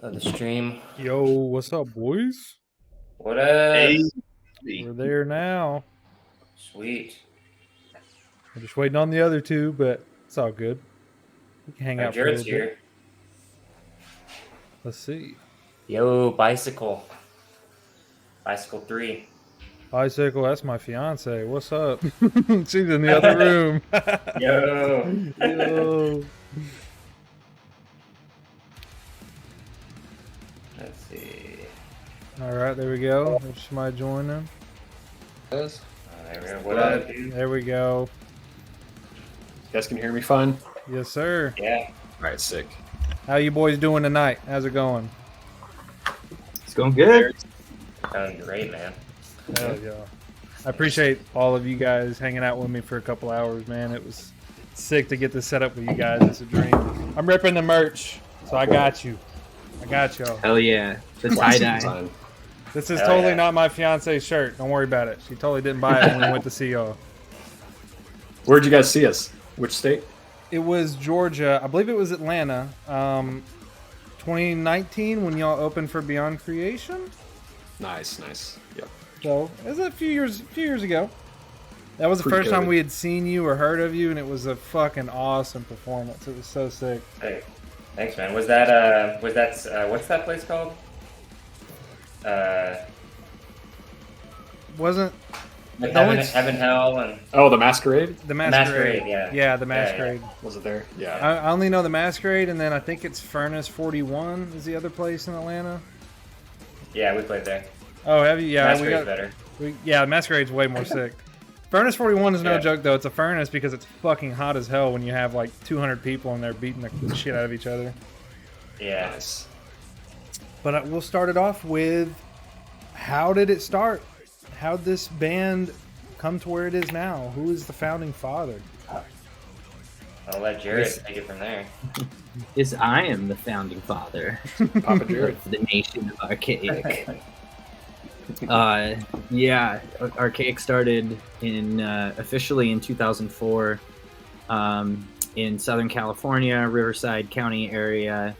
of the stream. Yo, what's up, boys? What up? Hey. We're there now. Sweet. We're just waiting on the other two, but it's all good. We can hang out for a Jared's little bit. here. Let's see. Yo, bicycle. Bicycle 3. Bicycle, that's my fiance. What's up? She's in the other room. Yo. Yo. Let's see. All right, there we go. There's somebody joining. There we go. What up, dude? There we go. You guys can hear me fine? Yes, sir. Yeah. All right, sick. How you boys doing tonight? How's it going? It's going good. Sounding great, man. Hell yeah. I appreciate all of you guys hanging out with me for a couple hours, man. It was sick to get this set up with you guys. It's a dream. I'm ripping the merch, so I got you. I got y'all. Hell yeah. The tie-dye. This is Hell totally yeah. not my fiance's shirt. Don't worry about it. She totally didn't buy it when we went to see y'all. Where'd you guys see us? Which state? It was Georgia. I believe it was Atlanta. 2019 when y'all opened for Beyond Creation. Nice. Yep. So it was a few years ago. That was the first time we had seen you or heard of you, and it was a fucking awesome performance. It was so sick. Hey, thanks, man. Was that what's that place called? Wasn't Like No, Heaven, it's- Heaven, Hell, and Oh, the Masquerade? the Masquerade? Masquerade, yeah. Yeah, the Masquerade. Was it there? Yeah. I only know the Masquerade, and then I think it's Furnace 41 is the other place in Atlanta. yeah, we played there. Oh, have you? Yeah, Masquerade's better. Yeah, the Masquerade's way more sick. Furnace 41 is no Yeah. joke, though. It's a furnace because it's fucking hot as hell when you have like 200 people in there beating the shit out of each other. Yeah. Nice. But we'll start it off with, how did it start? How'd this band come to where it is now? Who is the founding father? I'll let Jared take it from there. Is I am the founding father Papa Jared. of the nation of Arkaik. Arkaik started in officially in 2004 in Southern California, Riverside County area,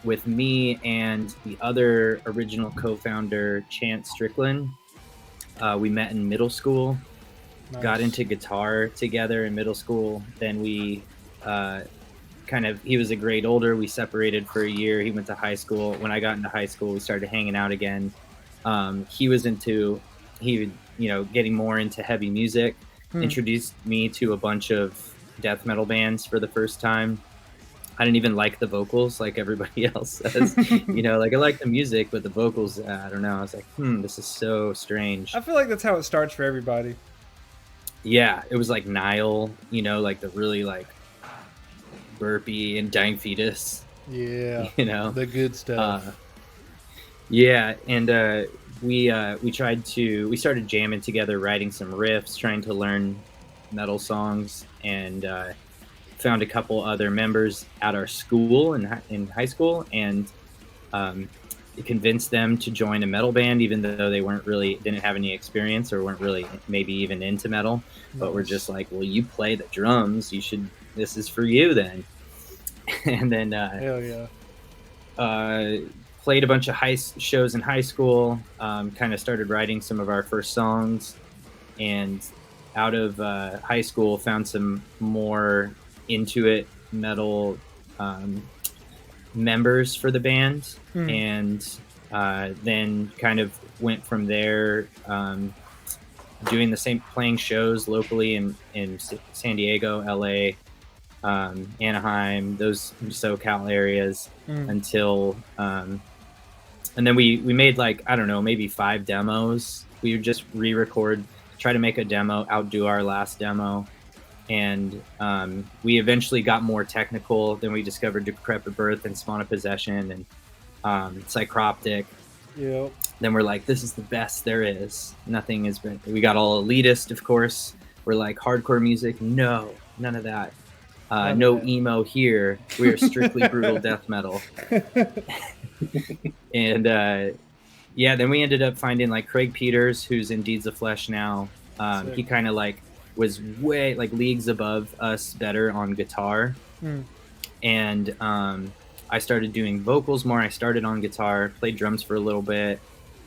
with me and the other original co-founder, Chance Strickland. We met in middle school, got Nice. into guitar together in middle school. Then we he was a grade older. We separated for a year. He went to high school. When I got into high school, we started hanging out again. He was getting more into heavy music, introduced me to a bunch of death metal bands for the first time. I didn't even like the vocals like everybody else says. I like the music, but the vocals, I don't know. I was like, this is so strange. I feel like that's how it starts for everybody. Yeah, it was like Nile, like the really like burpy and dying fetus, Yeah, the good stuff. and we started jamming together, writing some riffs, trying to learn metal songs, and found a couple other members at our school in high school, and convinced them to join a metal band, even though they didn't have any experience or weren't really maybe even into metal. But we're just like, well, you play the drums, this is for you then. And then Hell yeah. played a bunch of shows in high school, kind of started writing some of our first songs, and out of high school found some more into it metal members for the band, and then kind of went from there, doing the same, playing shows locally in San Diego, LA, Anaheim, those SoCal areas, until and then we made like, I don't know, maybe 5 demos. We would just re-record, try to make a demo, outdo our last demo. And we eventually got more technical. Then we discovered Decrepit Birth and Spawn of Possession and Psychroptic. Yep. Then we're like, this is the best there is. Nothing has been. We got all elitist, of course. We're like, hardcore music? No, none of that. No emo here. We are strictly brutal death metal. And then we ended up finding like Craig Peters, who's in Deeds of Flesh now. He kind of like was way like leagues above us, better on guitar. And I started doing vocals more. I started on guitar, played drums for a little bit.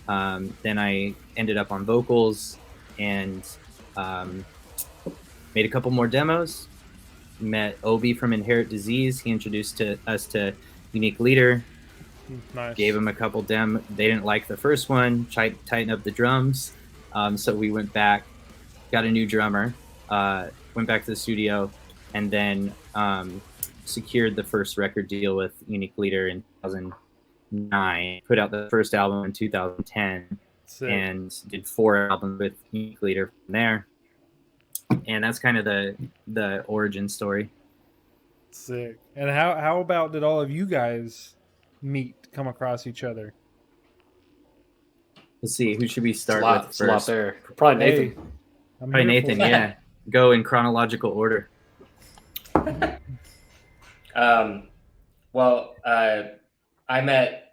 Then I ended up on vocals and made a couple more demos. Met Obi from Inherit Disease. He introduced us to Unique Leader. Nice. Gave him a couple They didn't like the first one. Tighten up the drums. So we went back, got a new drummer, went back to the studio, and then secured the first record deal with Unique Leader in 2009. Put out the first album in 2010. Sick. And did 4 albums with Unique Leader from there. And that's kind of the origin story. Sick. And how about did all of you guys come across each other? Let's see, who should we start with It's a lot first? there. Probably Nathan. Hey, I'm Probably here for Nathan, it. yeah. Go in chronological order. Well, I met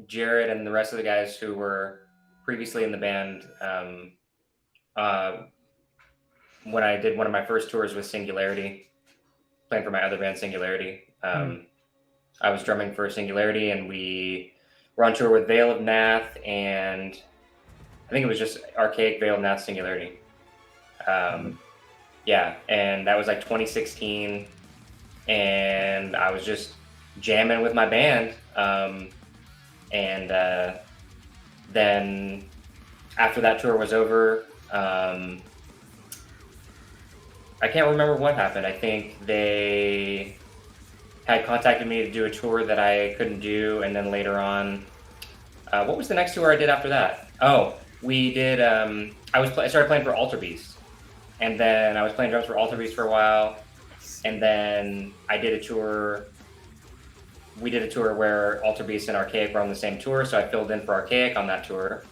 Jared and the rest of the guys who were previously in the band when I did one of my first tours with Singularity, playing for my other band, Singularity. I was drumming for Singularity, and we were on tour with Veil of Nath, and I think it was just Arkaik, Veil of Nath, Singularity. Yeah, and that was like 2016, and I was just jamming with my band. And then after that tour was over, I can't remember what happened. I think they had contacted me to do a tour that I couldn't do, and then later on, what was the next tour I did after that? Oh, we did. I started playing for Alter Beast, and then I was playing drums for Alter Beast for a while, and then I did a tour. We did a tour where Alter Beast and Arkaik were on the same tour, so I filled in for Arkaik on that tour.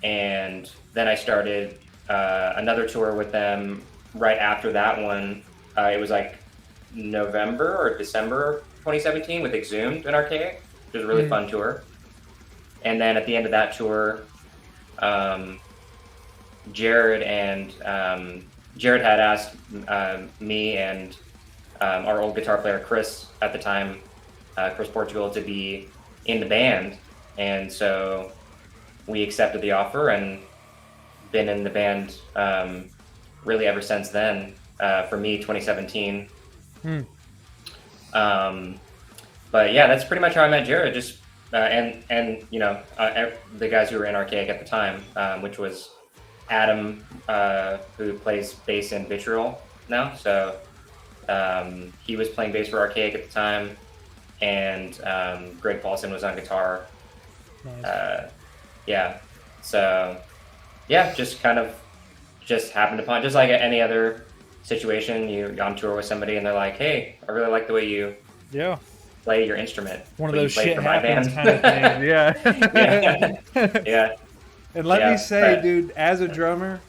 And then I started another tour with them right after that one. It was like November or December 2017 with Exhumed and Arkaik. It was a really fun tour. And then at the end of that tour, Jared had asked me and our old guitar player Chris at the time, Chris Portugal, to be in the band, and so we accepted the offer and been in the band really ever since then. For me, 2017. But yeah, that's pretty much how I met Jared. Just and you know, the guys who were in Arkaik at the time, which was Adam, who plays bass in Vitriol now. So he was playing bass for Arkaik at the time, and Greg Paulson was on guitar. Nice. Yeah, so yeah, just happened upon, just like any other situation. You're on tour with somebody and they're like, hey, I really like the way you play your instrument. One of Will you those play shit for my happens band? kind of things. Yeah. Yeah. And let me say, but- dude, as a drummer,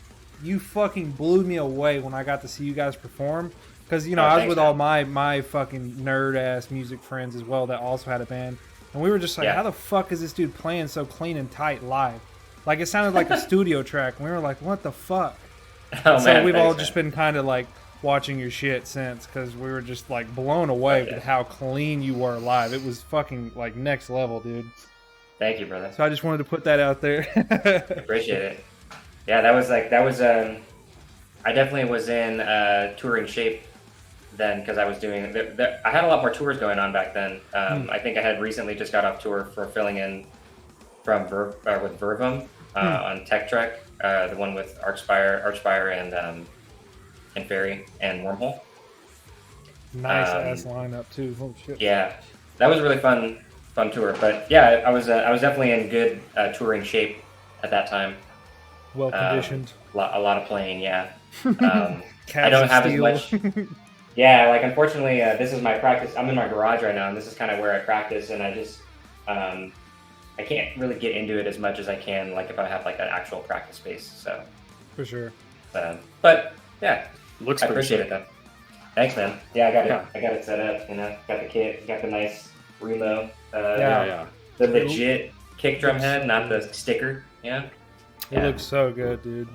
you fucking blew me away when I got to see you guys perform. Because, you know, Oh, I was thanks, with man. all my fucking nerd-ass music friends as well that also had a band. And we were just like, Yeah. how the fuck is this dude playing so clean and tight live? Like, it sounded like a studio track. And we were like, what the fuck? Oh, So man, we've thanks, all man. just been kind of like watching your shit since, because we were just like blown away Okay. with how clean you were live. It was fucking like next level, dude. Thank you, brother. So I just wanted to put that out there. Appreciate it. Yeah, that was I definitely was in touring shape then, because I was doing I had a lot more tours going on back then. I think I had recently just got off tour for filling in from with Vervum on Tech Trek, the one with Archspire and Fairy and Wormhole. Nice ass lineup too. Holy shit. Yeah, that was a really fun tour. But yeah, I was definitely in good touring shape at that time. Well conditioned. A lot of playing, yeah. I don't have steel. as much. Yeah, like unfortunately, this is my practice. I'm in my garage right now, and this is kind of where I practice. And I just, I can't really get into it as much as I can, like if I have like an actual practice space. So, For sure. but yeah, Looks I pretty appreciate sick. it though. Thanks, man. Yeah, Yeah. I got it set up. You know, got the kit, got the nice Remo, Yeah. the legit kick drum head, not the sticker. Yeah. It looks so good, dude.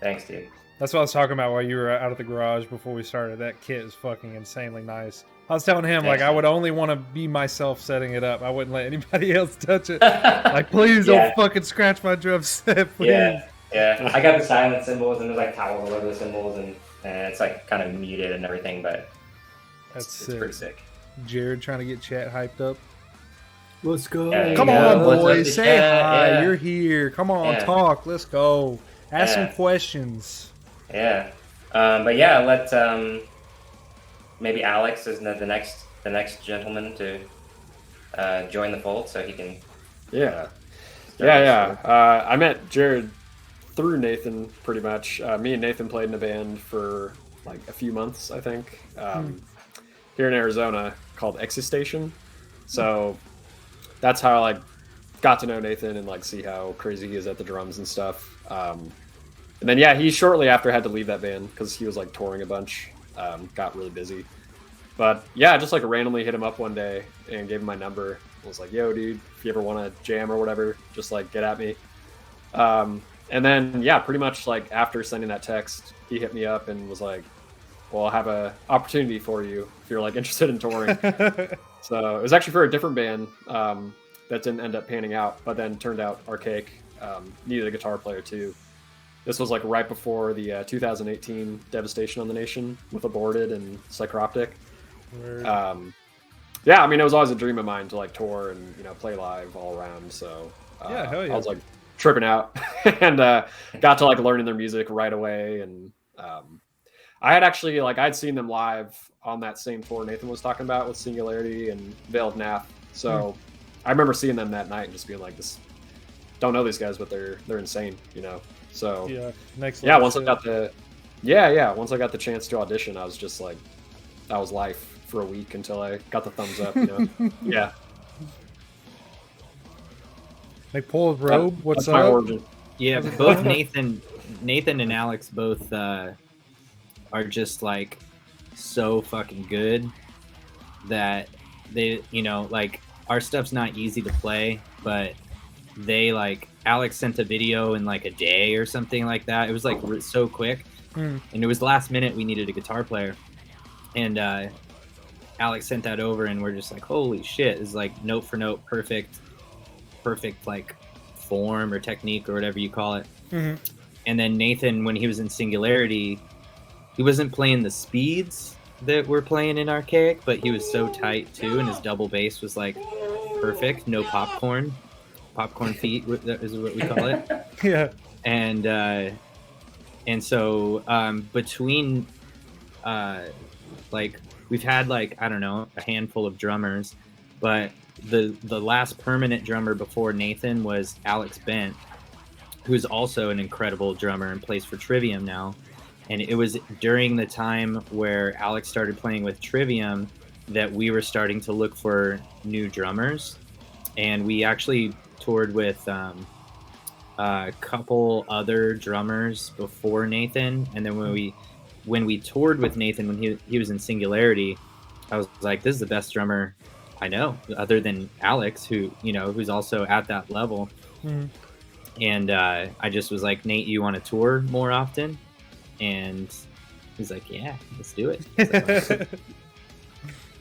Thanks, dude. That's what I was talking about while you were out of the garage before we started. That kit is fucking insanely nice. I was telling him, like, I would only want to be myself setting it up. I wouldn't let anybody else touch it. Like, please don't fucking scratch my drum set, please. Yeah. I got the silent symbols, and there's like towels all over the symbols, and it's like kind of muted and everything, but it's pretty sick. Jared trying to get chat hyped up. Let's go. Come on, boys. Say hi. Yeah. You're here. Come on, talk. Let's go. Ask some questions. Yeah. But yeah, let maybe Alex is the next gentleman to join the fold, so he can. Yeah. I met Jared through Nathan pretty much. Me and Nathan played in a band for like a few months, I think, here in Arizona called Existation. So that's how I like got to know Nathan and like see how crazy he is at the drums and stuff. And then he shortly after had to leave that band because he was like touring a bunch, got really busy. But yeah, just like randomly hit him up one day and gave him my number. I was like, "Yo, dude, if you ever want to jam or whatever, just like get at me." And then pretty much like after sending that text, he hit me up and was like, "Well, I have a opportunity for you if you're like interested in touring." So it was actually for a different band that didn't end up panning out, but then turned out Arkaik needed a guitar player too. This was like right before the 2018 devastation on the nation with Aborted and Psychroptic. I mean, it was always a dream of mine to like tour and play live all around. So hell yeah. I was like tripping out and got to like learning their music right away. And I had actually I'd seen them live on that same tour Nathan was talking about with Singularity and Veil of Nath. So I remember seeing them that night and just being like, "This don't know these guys, but they're insane," So once I got once I got the chance to audition, I was just like, that was life for a week until I got the thumbs up. Yeah. McPole's Robe, what's up? Origin. Yeah, both Nathan and Alex both are just like so fucking good that they like our stuff's not easy to play, but they like Alex sent a video in like a day or something like that. It was like so quick, and it was last minute. We needed a guitar player, and Alex sent that over, and we're just like, holy shit! It's like note for note, perfect like form or technique or whatever you call it. And then Nathan, when he was in Singularity, he wasn't playing the speeds that we're playing in Arkaik, but he was so tight too, and his double bass was like perfect, no popcorn feet is what we call it. Yeah. And so between like we've had like I don't know a handful of drummers, but the last permanent drummer before Nathan was Alex Bent, who's also an incredible drummer and plays for Trivium now. And it was during the time where Alex started playing with Trivium that we were starting to look for new drummers, and we actually toured with a couple other drummers before Nathan. And then when we toured with Nathan when he was in Singularity, I was like, this is the best drummer I know other than Alex, who's also at that level. And I just was like, Nate, you want to tour more often? And he's like, yeah, let's do it. So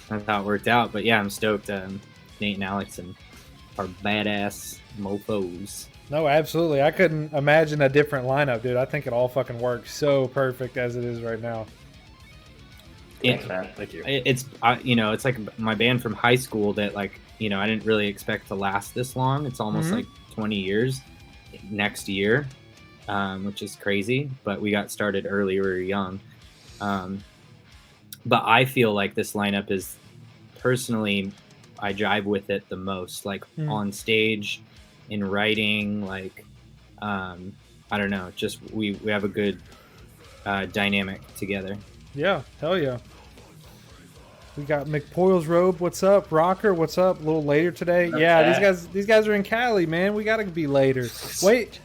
that's how it worked out. But yeah, I'm stoked. Nate and Alex and our badass mofos. No, absolutely. I couldn't imagine a different lineup, dude. I think it all fucking works so perfect as it is right now. Thanks, man. Thank you. It's it's like my band from high school that like I didn't really expect to last this long. It's almost like 20 years next year, which is crazy. But we got started early. We were young. But I feel like this lineup is personally, I jive with it the most. Like on stage, in writing, like I don't know. Just we have a good dynamic together. Yeah, hell yeah. We got McPoyle's Robe. What's up, Rocker? What's up? A little later today. Yeah, these guys are in Cali, man. We gotta be later. Wait,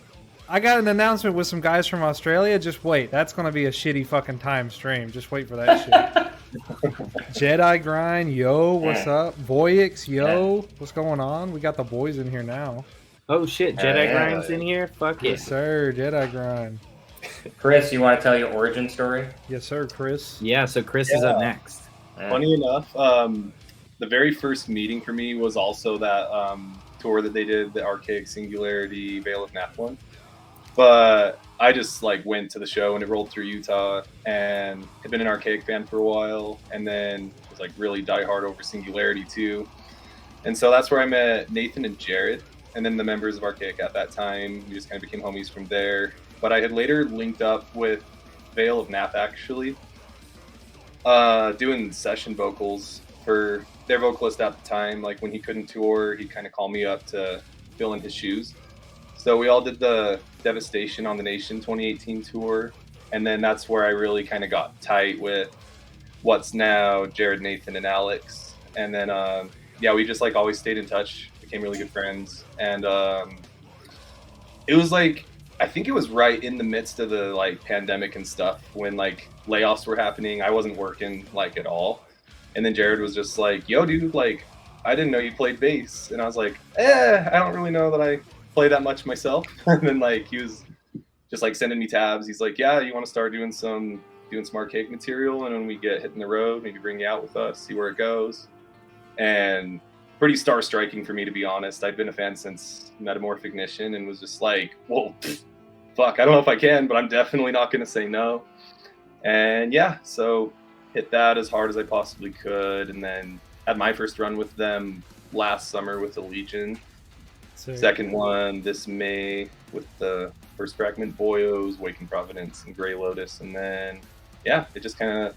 I got an announcement with some guys from Australia. Just wait. That's gonna be a shitty fucking time stream. Just wait for that shit. Jedi Grind, yo, what's up? Voyix, yo, what's going on? We got the boys in here now. Oh shit, Jedi Grind's in here. Fuck it. Yes, sir. Jedi Grind. Chris, you want to tell your origin story? Yes, sir, Chris. Yeah, so Chris is up next. Funny enough, the very first meeting for me was also that tour that they did, the Arkaik Singularity Veil of Nap one. But I just like went to the show and it rolled through Utah, and had been an Arkaik fan for a while, and then was like really diehard over Singularity too. And so that's where I met Nathan and Jared, and then the members of Arkaik at that time. We just kind of became homies from there. But I had later linked up with Veil of Nap actually, doing session vocals for their vocalist at the time. Like when he couldn't tour, he'd kind of call me up to fill in his shoes. So we all did the Devastation on the Nation 2018 tour, and then that's where I really kind of got tight with what's now Jared, Nathan, and Alex. And then yeah, we just like always stayed in touch, became really good friends, and it was like, I think it was right in the midst of the like pandemic and stuff when like layoffs were happening. I wasn't working like at all, and then Jared was just like, "Yo, dude, like I didn't know you played bass," and I was like, I don't really know that I play that much myself. And then like he was just like sending me tabs. He's like, "Yeah, you want to start doing some Arkaik material, and when we get hitting the road, maybe bring you out with us, see where it goes." And pretty star striking for me, to be honest. I've been a fan since Metamorph Ignition, and was just like, whoa, fuck, I don't know if I can, but I'm definitely not going to say no. And yeah, so hit that as hard as I possibly could, and then had my first run with them last summer with the Legion. Second one this May with the First Fragment Boyos, Waking Providence, and Grey Lotus. And then, yeah, it just kind of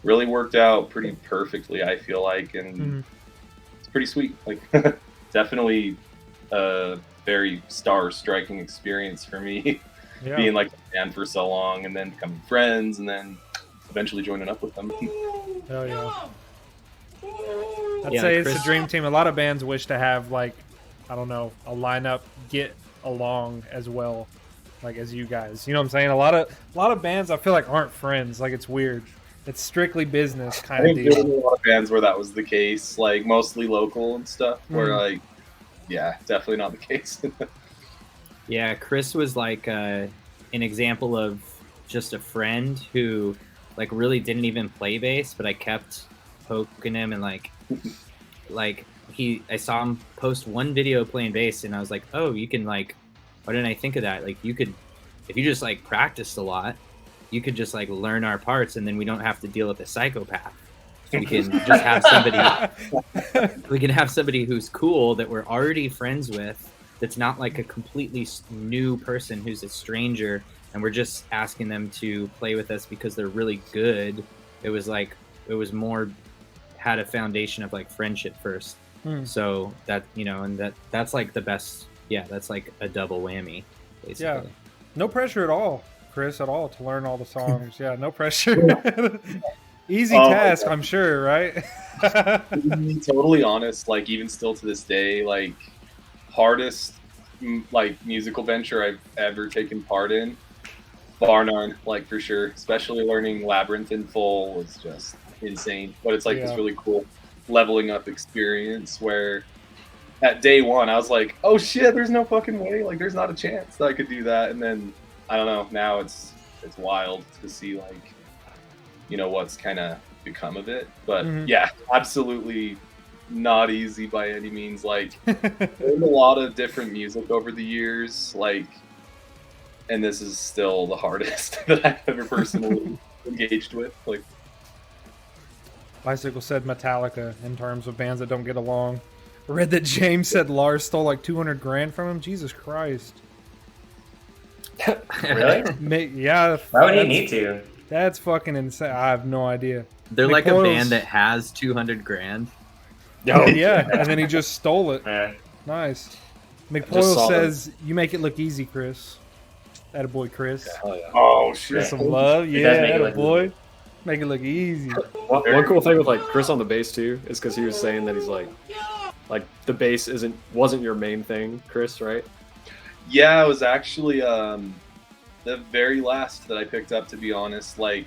really worked out pretty perfectly, I feel like. And it's pretty sweet. Like, definitely a very star-striking experience for me, being like a fan for so long, and then becoming friends, and then eventually joining up with them. Hell yeah. I'd say it's a dream team. A lot of bands wish to have, like, I don't know, a lineup get along as well, like as you guys. You know what I'm saying? A lot of bands I feel like aren't friends. Like it's weird. It's strictly business kind of deal. There's a lot of bands where that was the case, like mostly local and stuff. Where like, yeah, definitely not the case. Yeah, Chris was like an example of just a friend who like really didn't even play bass, but I kept poking him and like I saw him post one video playing bass, and I was like, oh, you can like, why didn't I think of that? Like you could, if you just like practiced a lot, you could just like learn our parts, and then we don't have to deal with a psychopath. We can just have somebody, we can have somebody who's cool that we're already friends with, that's not like a completely new person who's a stranger, and we're just asking them to play with us because they're really good. It was like, it was more, had a foundation of like friendship first. So that, you know, and that's like the best. Yeah, that's like a double whammy, basically. Yeah, no pressure at all, Chris, at all to learn all the songs. Yeah, no pressure. Easy task, I'm sure, right? To be totally honest, like even still to this day, like hardest like musical venture I've ever taken part in, bar none, like for sure. Especially learning Labyrinth in full was just insane. But it's like this really cool leveling up experience where at day one I was like, oh shit, there's no fucking way, like there's not a chance that I could do that. And then I don't know, now it's wild to see like, you know, what's kind of become of it. But yeah, absolutely not easy by any means. Like there's a lot of different music over the years, like, and this is still the hardest that I've ever personally engaged with. Like, Bicycle said Metallica in terms of bands that don't get along. I read that James said Lars stole like 200 grand from him. Jesus Christ. Really? Yeah. Why would he need to? That's fucking insane. I have no idea. They're like a band that has 200 grand. Oh, yeah. And then he just stole it. Yeah. Nice. McPoyle says, you make it look easy, Chris. Attaboy, Chris. Oh, shit. Some love. Yeah, attaboy. Make it look easy. One cool thing with like Chris on the bass too is because he was saying that he's like the bass wasn't your main thing, Chris, right? Yeah, it was actually the very last that I picked up, to be honest. Like,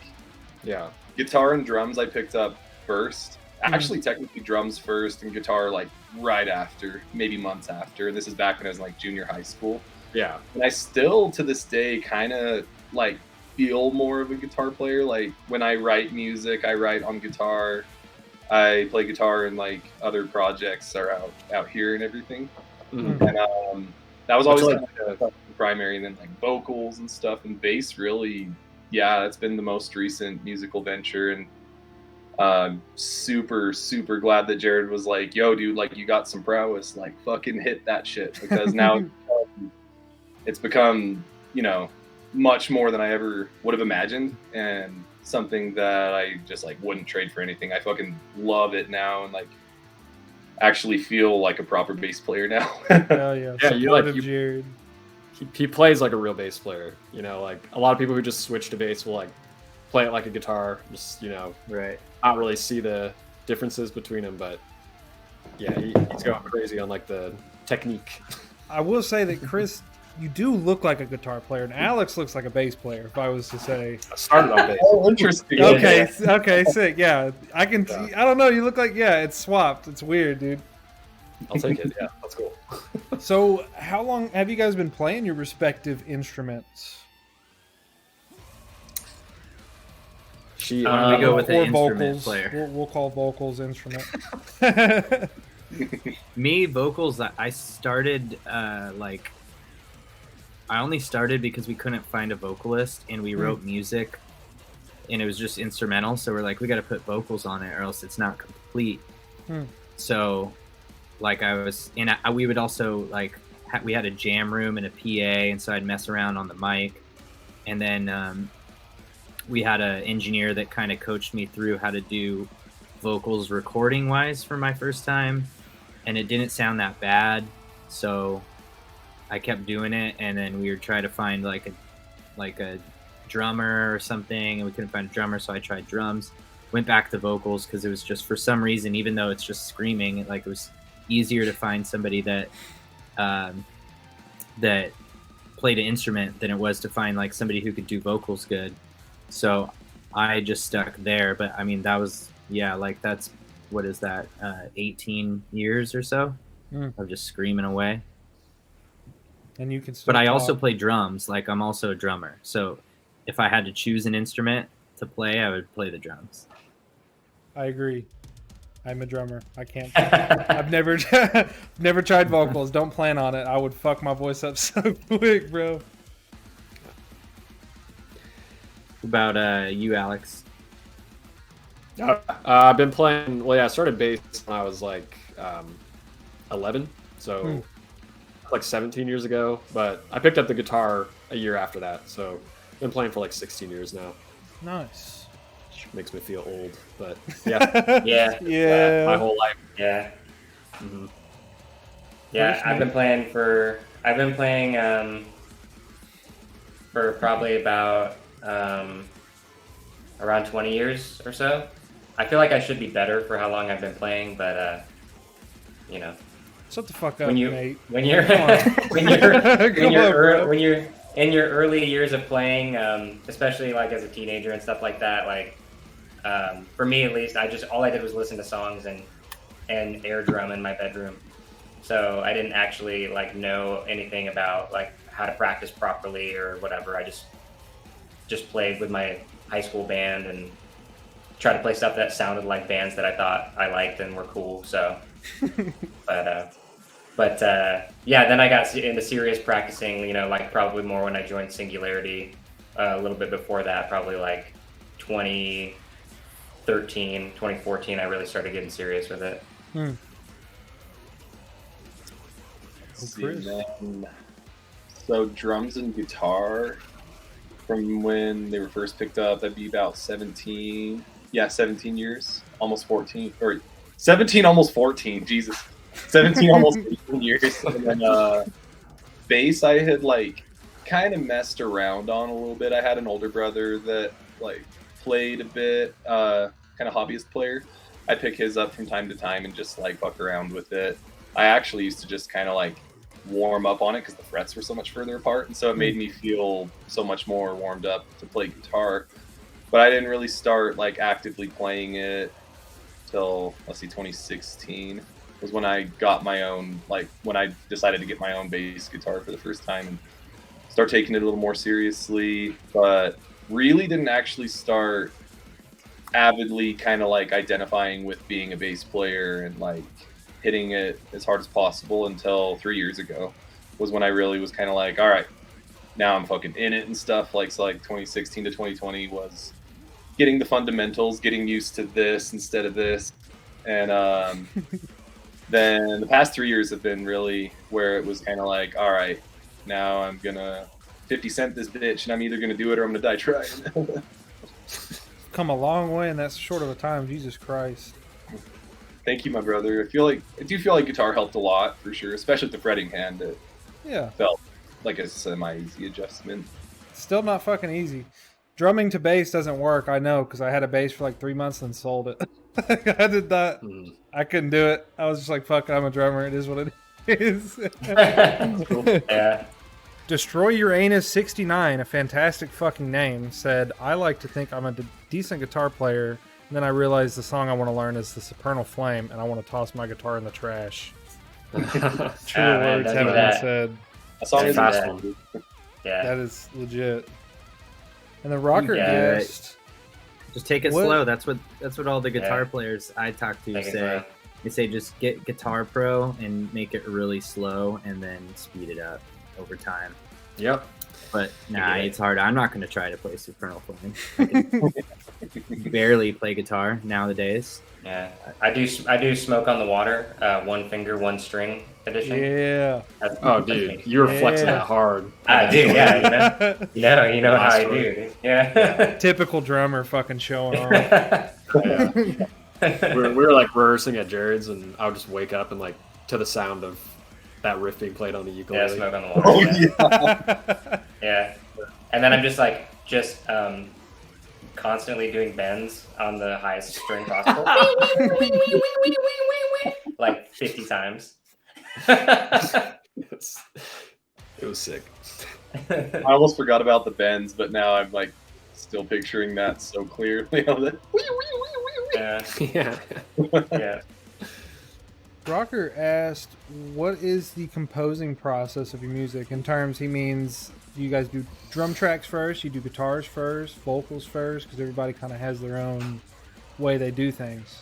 yeah, guitar and drums I picked up first. Actually, technically drums first and guitar like right after, maybe months after. This is back when I was in like junior high school. Yeah. And I still to this day kind of like feel more of a guitar player. Like when I write music, I write on guitar. I play guitar in like other projects are out here and everything. Mhm. And that was always What's kind of the primary, and then like vocals and stuff, and bass really, yeah, that's been the most recent musical venture. And super super glad that Jared was like, yo dude, like you got some prowess, like fucking hit that shit, because now it's become, you know, much more than I ever would have imagined, and something that I just like wouldn't trade for anything. I fucking love it now, and like actually feel like a proper bass player now. Hell yeah. Yeah, you like- Supportive Jared. He plays like a real bass player. You know, like a lot of people who just switch to bass will like play it like a guitar. Just, you know, Right. not really see the differences between them. But yeah, he's going crazy on like the technique. I will say that Chris, you do look like a guitar player, and Alex looks like a bass player. If I was to say, I started on bass. Oh, interesting. okay, okay, sick, yeah, I can. I don't know. You look like, yeah, it's swapped. It's weird, dude. I'll take it. Yeah, that's cool. So, how long have you guys been playing your respective instruments? She. We go with the Or instrument vocals. player. We'll call vocals instrument. Me, vocals, I started like I only started because we couldn't find a vocalist, and we wrote music, and it was just instrumental. So we're like, we got to put vocals on it, or else it's not complete. So, like, we would also like we had a jam room and a PA, and so I'd mess around on the mic, and then we had an engineer that kind of coached me through how to do vocals recording wise for my first time, and it didn't sound that bad, so I kept doing it. And then we would try to find like a drummer or something, and we couldn't find a drummer, so I tried drums, went back to vocals because it was just, for some reason, even though it's just screaming, it was easier to find somebody that that played an instrument than it was to find like somebody who could do vocals good. So I just stuck there. But I mean, that was, yeah, like that's, what is that, 18 years or so of just screaming away. And you can still But I also talk. play drums. Like, I'm also a drummer, so if I had to choose an instrument to play, I would play the drums. I agree. I'm a drummer. I can't. I've never never tried vocals. Don't plan on it. I would fuck my voice up so quick, bro. What about you, Alex? I've been playing. Well, yeah, I started bass when I was like 11, so like 17 years ago. But I picked up the guitar a year after that, so I've been playing for like 16 years now. Nice. Which makes me feel old, but yeah, Yeah. Yeah. my whole life. Yeah. Mhm. Yeah, First I've been playing for probably about around 20 years or so. I feel like I should be better for how long I've been playing, but you know, Shut the fuck up, when you're Nate. when you're Come on. when you're Come on, bro. when you're in your early years of playing, especially like as a teenager and stuff like that, like for me at least, all I did was listen to songs and air drum in my bedroom. So I didn't actually like know anything about like how to practice properly or whatever. I just played with my high school band and tried to play stuff that sounded like bands that I thought I liked and were cool. So, but yeah, then I got into serious practicing, you know, like probably more when I joined Singularity, a little bit before that, probably like 2013, 2014, I really started getting serious with it. Let's see, man. So drums and guitar, from when they were first picked up, that'd be about 17. Yeah, 17 years, almost 14, or 17, almost 14. Jesus, 17, almost 18 years. And then bass, I had like kind of messed around on a little bit. I had an older brother that like played a bit, kind of hobbyist player. I pick his up from time to time and just like fuck around with it. I actually used to just kind of like warm up on it because the frets were so much further apart, and so it made me feel so much more warmed up to play guitar. But I didn't really start like actively playing it till, let's see, 2016. was when I got my own, like when I decided to get my own bass guitar for the first time and start taking it a little more seriously, but really didn't actually start avidly kind of like identifying with being a bass player and like hitting it as hard as possible until 3 years ago was when I really was kind of like, all right, now I'm fucking in it and stuff. Like, so like 2016 to 2020 was getting the fundamentals, getting used to this instead of this. And then the past 3 years have been really where it was kind of like, all right, now I'm gonna 50 cent this bitch and I'm either gonna do it or I'm gonna die trying. Come a long way in that short of a time. Jesus Christ. Thank you, my brother. I do feel like guitar helped a lot for sure, especially with the fretting hand. It Yeah. felt like a semi-easy adjustment. Still not fucking easy. Drumming to bass doesn't work. I know because I had a bass for like 3 months and sold it. I did not. I couldn't do it. I was just like, "Fuck, I'm a drummer. It is what it is." Yeah. Destroy Uranus 69, a fantastic fucking name, said, "I like to think I'm a decent guitar player, and then I realized the song I want to learn is the Supernal Flame, and I want to toss my guitar in the trash." True man, words don't haven't do been that. said. A song is Fast that. one. Yeah. That is legit. And the rocker Yeah. guest, Just take it What? slow. That's what all the guitar Yeah. players I talk to Take it say. slow. They say just get Guitar Pro and make it really slow, and then speed it up over time. Yep. But nah, Yeah. it's hard. I'm not going to try to play Supernal Flame. I can barely play guitar nowadays. Yeah. I do Smoke on the Water, one finger, one string edition. yeah. That's- Oh, that's dude, me. you were flexing Yeah. that hard. I do, yeah. You know how I do. Dude. Yeah. Typical drummer fucking showing off. Yeah. We were like rehearsing at Jared's, and I would just wake up and like to the sound of that riff being played on the Yeah, ukulele. Smoke on the Water. Oh yeah. yeah. Yeah. And then I'm just constantly doing bends on the highest string possible. Like 50 times. It was sick. I almost forgot about the bends, but now I'm like still picturing that so clearly. Yeah. Yeah. Yeah. Rocker asked, "What is the composing process of your music?" In terms, he means, do you guys do drum tracks first? You do guitars first, vocals first? Because everybody kind of has their own way they do things.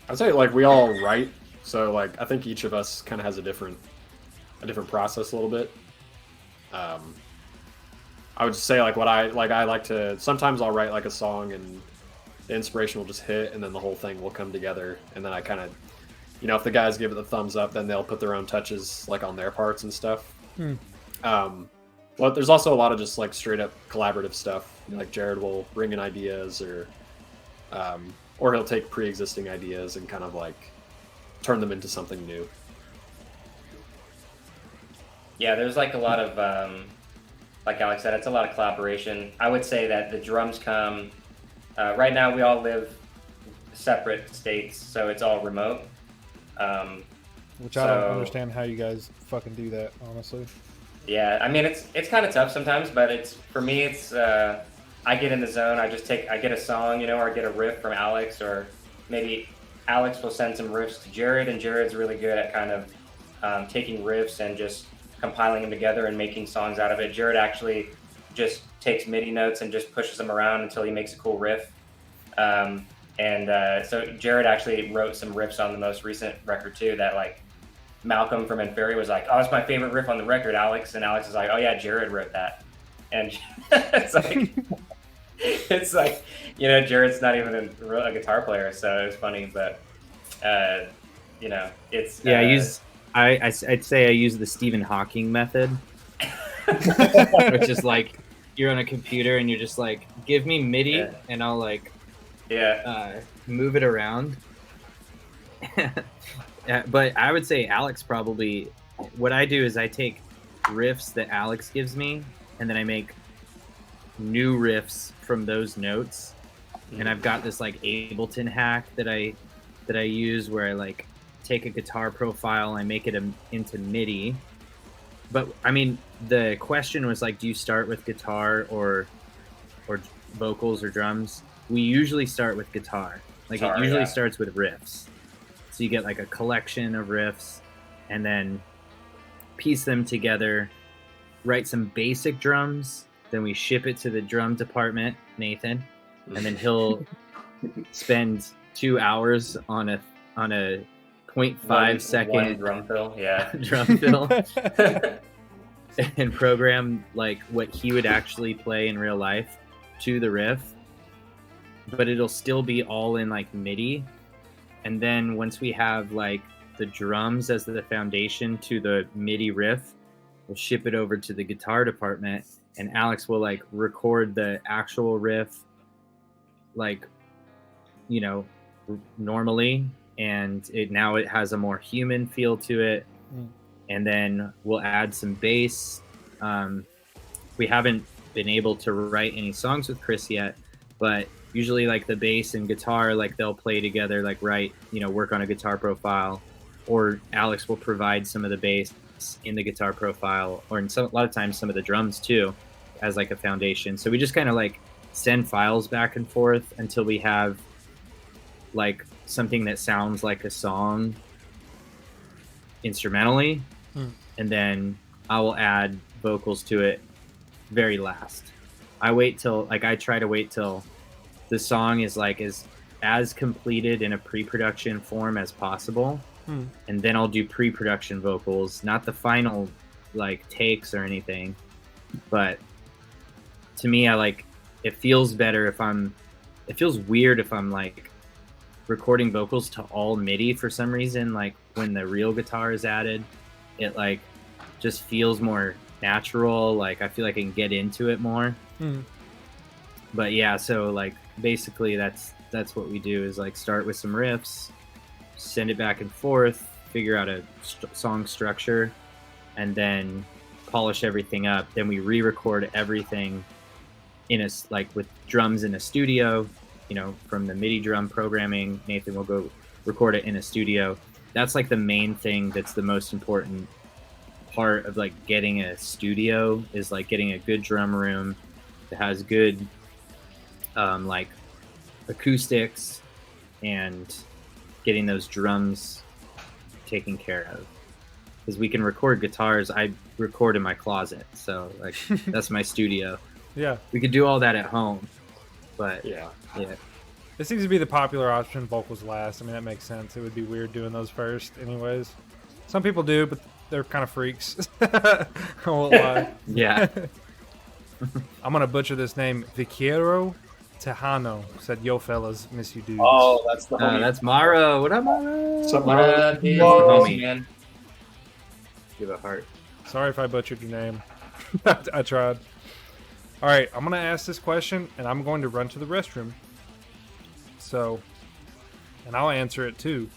I'd say like we all write, so like I think each of us kind of has a different process a little bit. I would say like I like to sometimes I'll write like a song and the inspiration will just hit and then the whole thing will come together, and then I kind of, if the guys give it the thumbs up, then they'll put their own touches like on their parts and stuff. Well, there's also a lot of just like straight up collaborative stuff. Like Jared will bring in ideas, or he'll take pre-existing ideas and kind of like turn them into something new. Yeah, there's like a lot of, like Alex said, it's a lot of collaboration. I would say that the drums come, right now we all live separate states, so it's all remote. Which I don't understand how you guys fucking do that, honestly. Yeah, I mean, it's kind of tough sometimes, but for me, I get in the zone. I get a song, or I get a riff from Alex, or maybe Alex will send some riffs to Jared, and Jared's really good at kind of taking riffs and just compiling them together and making songs out of it. Jared actually just takes MIDI notes and just pushes them around until he makes a cool riff. So Jared actually wrote some riffs on the most recent record too that like Malcolm from Inferi was like, "Oh, it's my favorite riff on the record, Alex." And Alex is like, "Oh yeah, Jared wrote that." And it's like, Jared's not even a guitar player, so it's funny, but it's I'd say I use the Stephen Hawking method, which is like you're on a computer and you're just like, give me MIDI and I'll like move it around. But I would say Alex probably, what I do is I take riffs that Alex gives me and then I make new riffs from those notes. And I've got this like Ableton hack that I use where I like take a guitar profile, I make it into MIDI. But I mean, the question was like, do you start with guitar or vocals or drums? We usually start with guitar. Like Guitar, it usually yeah. starts with riffs. So you get like a collection of riffs and then piece them together, write some basic drums, then we ship it to the drum department, Nathan, and then he'll spend 2 hours on a 0.5 One second drum fill, yeah. drum fill and program like what he would actually play in real life to the riff, but it'll still be all in like MIDI. And then once we have like the drums as the foundation to the MIDI riff, we'll ship it over to the guitar department, and Alex will like record the actual riff like, you know, normally, and it has a more human feel to it. And then we'll add some bass. We haven't been able to write any songs with Chris yet, but usually like the bass and guitar, like they'll play together, like work on a guitar profile, or Alex will provide some of the bass in the guitar profile, or a lot of times some of the drums too, as like a foundation. So we just kind of like send files back and forth until we have like something that sounds like a song instrumentally, and then I will add vocals to it very last. I try to wait till the song is like as completed in a pre-production form as possible, and then I'll do pre-production vocals, not the final like takes or anything. But to me, it feels better it feels weird if I'm like recording vocals to all MIDI for some reason. Like when the real guitar is added, it like just feels more natural. Like I feel like I can get into it more. But yeah, so like basically that's what we do, is like start with some riffs, send it back and forth, figure out a song structure, and then polish everything up. Then we re-record everything with drums in a studio, from the MIDI drum programming. Nathan will go record it in a studio. That's like the main thing that's the most important part of like getting a studio, is like getting a good drum room that has good like acoustics, and getting those drums taken care of. Because we can record guitars. I record in my closet, so like that's my studio. Yeah. We could do all that at home, but Yeah. It seems to be the popular option. Vocals last. I mean, that makes sense. It would be weird doing those first, anyways. Some people do, but they're kind of freaks. I won't lie. Yeah. I'm gonna butcher this name. Viqueiro Tejano said, "Yo, fellas, miss you, dudes." Oh, that's the homie. That's Maro. What up, Maro? What's up, What Maro? up, dude? Whoa. Homie, man. Give a heart. Sorry if I butchered your name. I tried. All right, I'm gonna ask this question, and I'm going to run to the restroom. So, and I'll answer it too.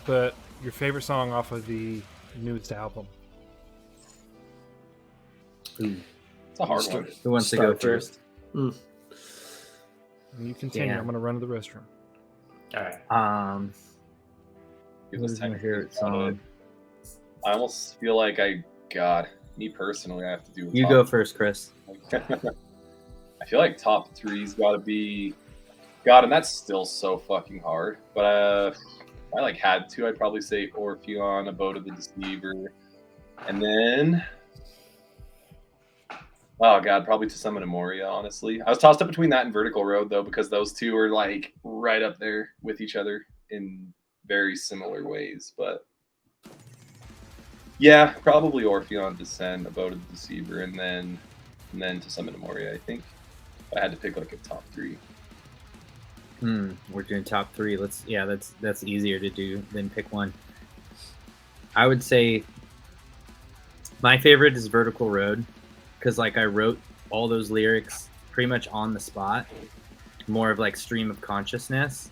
But your favorite song off of the newest album? It's a hard one. Who wants to go first? And you continue. Damn. I'm gonna run to the restroom. All right. Give What us is my time to favorite think about it. song? I almost feel like me personally, I have to do. You go first, Chris. I feel like top three's got to be God, and that's still so fucking hard. But if I had to, I'd probably say Orpheon, Abode of the Deceiver, and then oh god, probably To Summon a Moria. Honestly, I was tossed up between that and Vertical Road though, because those two are like right up there with each other in very similar ways. But yeah, probably Orpheon, Descent, Abode of the Deceiver, and then To Summon a Moria. I think if I had to pick like a top three. We're doing top three. That's easier to do than pick one. I would say my favorite is Vertical Road, because like I wrote all those lyrics pretty much on the spot, more of like stream of consciousness,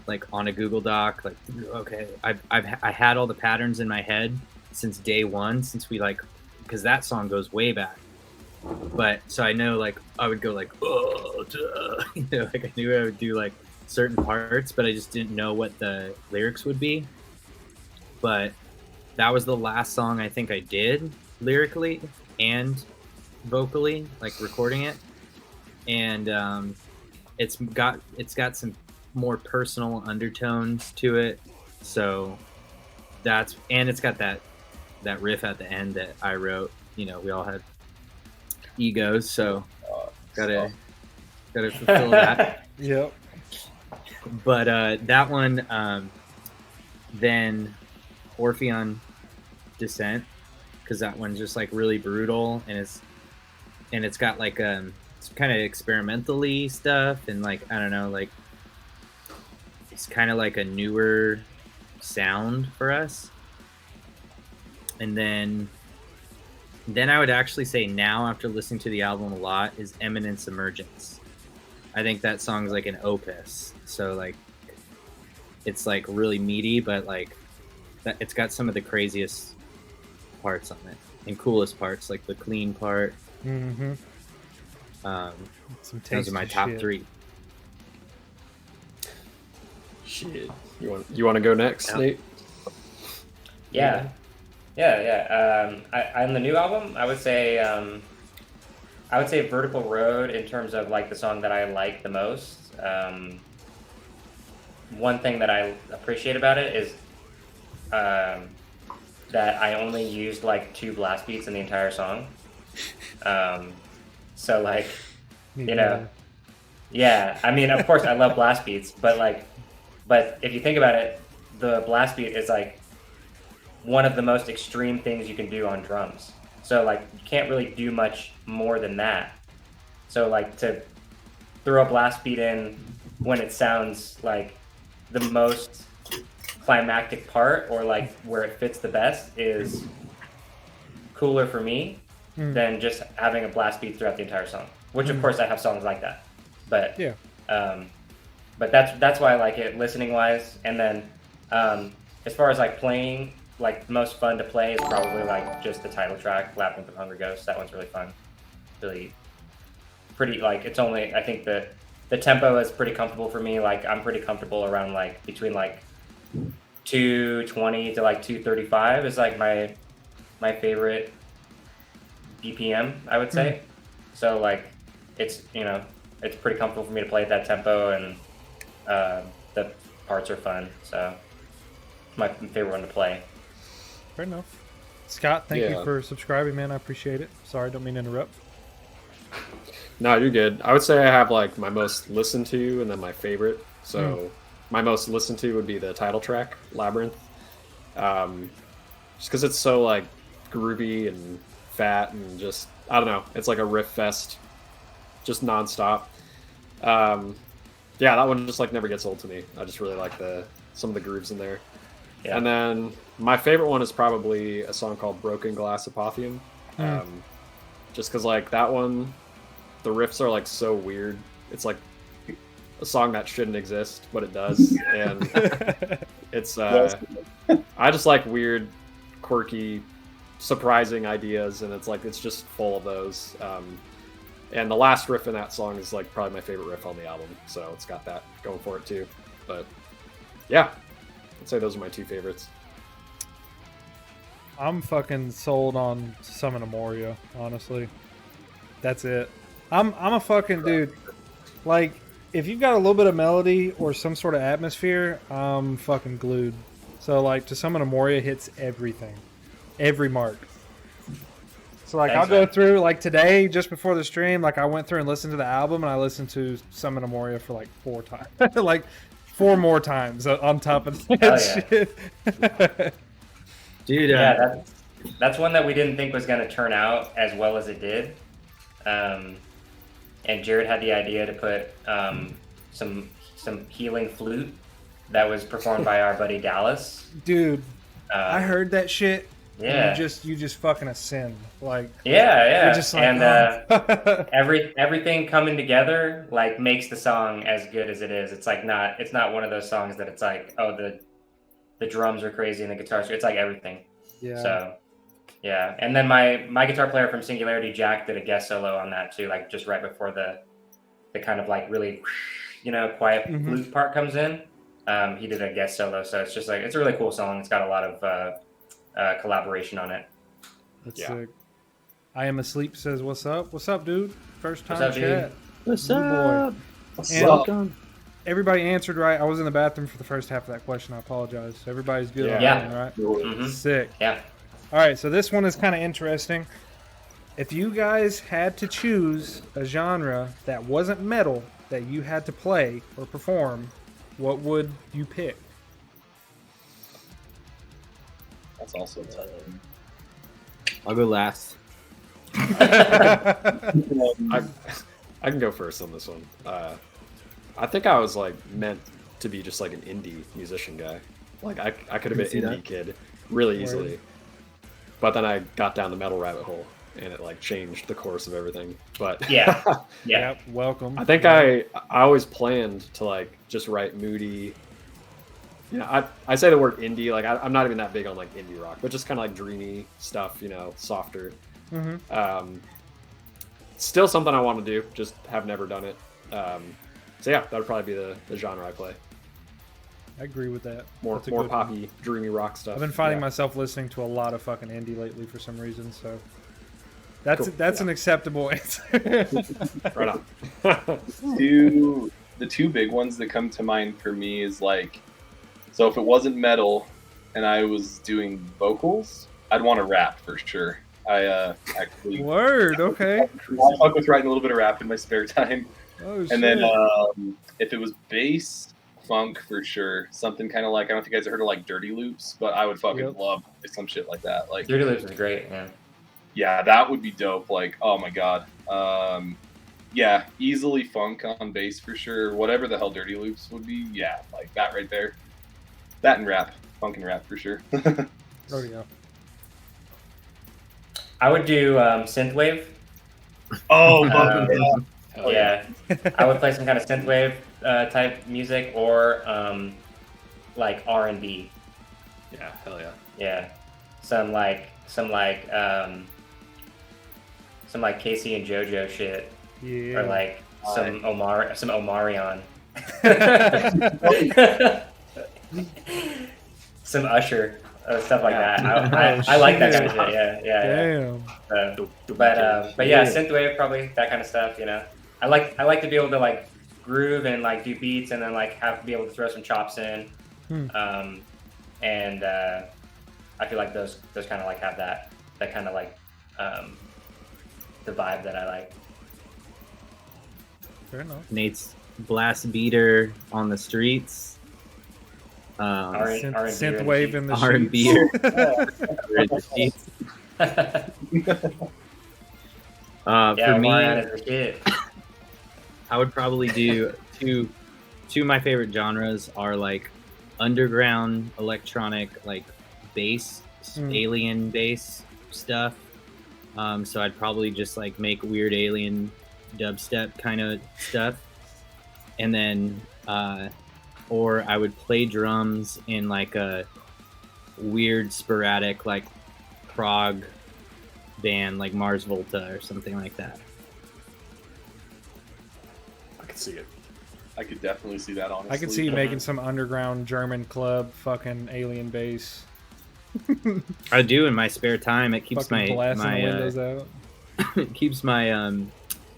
like on a Google Doc. Like, okay, I had all the patterns in my head since day one, because that song goes way back. But so I know like I would go like, oh, duh. Like I knew I would do like certain parts, but I just didn't know what the lyrics would be. But that was the last song I think I did lyrically and vocally, like recording it. And it's got some more personal undertones to it. So it's got that riff at the end that I wrote. You know, we all had egos, so gotta fulfill that. Yep. But that one, then Orpheon Descent, because that one's just like really brutal, and it's got like it's kind of experimentally stuff, and like I don't know, like it's kind of like a newer sound for us. And then I would actually say now, after listening to the album a lot, is Eminence Emergence. I think that song's like an opus. So like, it's like really meaty, but like, it's got some of the craziest parts on it and coolest parts, like the clean part. Mm-hmm. Those are my top three. Shit. You want to go next, Nate? Yeah. On the new album, I would say Vertical Road in terms of like the song that I like the most. One thing that I appreciate about it is that I only used like 2 blast beats in the entire song. So like, you know, yeah. I mean, of course, I love blast beats, but if you think about it, the blast beat is like one of the most extreme things you can do on drums. So like you can't really do much more than that. So like to throw a blast beat in when it sounds like the most climactic part or like where it fits the best is cooler for me than just having a blast beat throughout the entire song. Which of course I have songs like that. But yeah. But that's why I like it listening wise. And then as far as like playing, like most fun to play is probably like just the title track, Labyrinth of Hungry Ghosts. That one's really fun. Really pretty, like it's only, I think the tempo is pretty comfortable for me. Like I'm pretty comfortable around like between like 220 to like 235 is like my favorite BPM, I would say. So like it's, you know, it's pretty comfortable for me to play at that tempo, and the parts are fun. So it's my favorite one to play. Fair enough. Scott, thank Yeah. you for subscribing, man. I appreciate it. Sorry, don't mean to interrupt. No, you're good. I would say I have like my most listened to and then my favorite. So my most listened to would be the title track, Labyrinth. Just because it's so like groovy and fat and just, I don't know, it's like a riff fest, just nonstop. Yeah, that one just like never gets old to me. I just really like some of the grooves in there. Yeah. And then my favorite one is probably a song called Broken Glass Apotheum. Just because like that one, the riffs are like so weird. It's like a song that shouldn't exist, but it does. And it's I just like weird, quirky, surprising ideas, and it's just full of those. And the last riff in that song is like probably my favorite riff on the album, so it's got that going for it too. But yeah, I'd say those are my 2 favorites. I'm fucking sold on Summon of Moria, honestly. That's it. I'm a fucking dude. Like, if you've got a little bit of melody or some sort of atmosphere, I'm fucking glued. So like, to Summon of Moria hits everything. Every mark. So like, I'll go through, like today, just before the stream, like I went through and listened to the album, and I listened to Summon of Moria for like 4 times. Like 4 more times on top of that shit. Dude, yeah, that's one that we didn't think was going to turn out as well as it did. And Jared had the idea to put some healing flute that was performed by our buddy Dallas. Dude, I heard that shit. Yeah, you just fucking ascend. Like yeah. Just like, and everything coming together like makes the song as good as it is. It's like it's not one of those songs that it's like, oh, the drums are crazy and the guitars. It's like everything. Yeah. So yeah, and then my guitar player from Singularity, Jack, did a guest solo on that too, like just right before the kind of like really, you know, quiet flute part comes in. He did a guest solo, so it's just like it's a really cool song. It's got a lot of collaboration on it. That's sick. I Am Asleep says, "What's up? What's up, dude? First time What's up, chat. dude? What's Good up? boy. Welcome. everybody answered right. I was in the bathroom for the first half of that question. I apologize. Everybody's good on Yeah. that one, right? Mhm. Sick. Yeah. All right, so this one is kind of interesting. If you guys had to choose a genre that wasn't metal that you had to play or perform, what would you pick? That's also tough. I'll go last. I can go first on this one. I think I was like meant to be just like an indie musician guy. Like I could have been see an indie that. kid really Word. easily. But then I got down the metal rabbit hole and it like changed the course of everything. But Yeah. Yeah. Yep, welcome. I think I always planned to like just write moody. You know, I say the word indie, like I'm not even that big on like indie rock, but just kind of like dreamy stuff, you know, softer. Still something I want to do, just have never done it. So yeah, that would probably be the genre I play. I agree with that. More That's a good one. poppy, dreamy rock stuff. I've been finding Yeah. myself listening to a lot of fucking indie lately for some reason, so that's Cool. that's Yeah. an acceptable answer. Right on. The two big ones that come to mind for me is like, so if it wasn't metal and I was doing vocals, I'd want to rap for sure. I actually Word, okay. I fuck with writing a little bit of rap in my spare time. Oh shit. And then if it was bass, funk for sure. Something kind of like, I don't know if you guys have heard of like Dirty Loops, but I would fucking Yep. love some shit like that. Like, Dirty Loops is great, man. yeah, that would be dope. Like, oh my god. Yeah, easily funk on bass for sure. Whatever the hell Dirty Loops would be, yeah, like that right there. That and rap, funk and rap for sure. Oh yeah. I would do synthwave. Oh, Um, Hell Yeah, I would play some kind of synthwave type music or like R&B. Yeah, hell yeah. Yeah, some like Casey and JoJo shit, Yeah. or like some Omarion, some Usher, stuff like Yeah. that. I like that kind of shit. Yeah. Damn. But yeah, synthwave probably that kind of stuff. You know, I like to be able to like groove and like do beats and then like be able to throw some chops in. And I feel like those kind of like have that kind of like the vibe that I like. Fair enough. Nate's blast beater on the streets. R&B Synthwave in the R&B. sheets. Yeah, For me, Omarion is the shit. I would probably do two of my favorite genres are like underground electronic, like bass, alien bass stuff. So I'd probably just like make weird alien dubstep kind of stuff, and then or I would play drums in like a weird sporadic like prog band like Mars Volta or something like that. I can see it. I could definitely see that, honestly. I could see you making some underground German club fucking alien bass. I do in my spare time. It keeps Fucking blasting the my windows out. it keeps my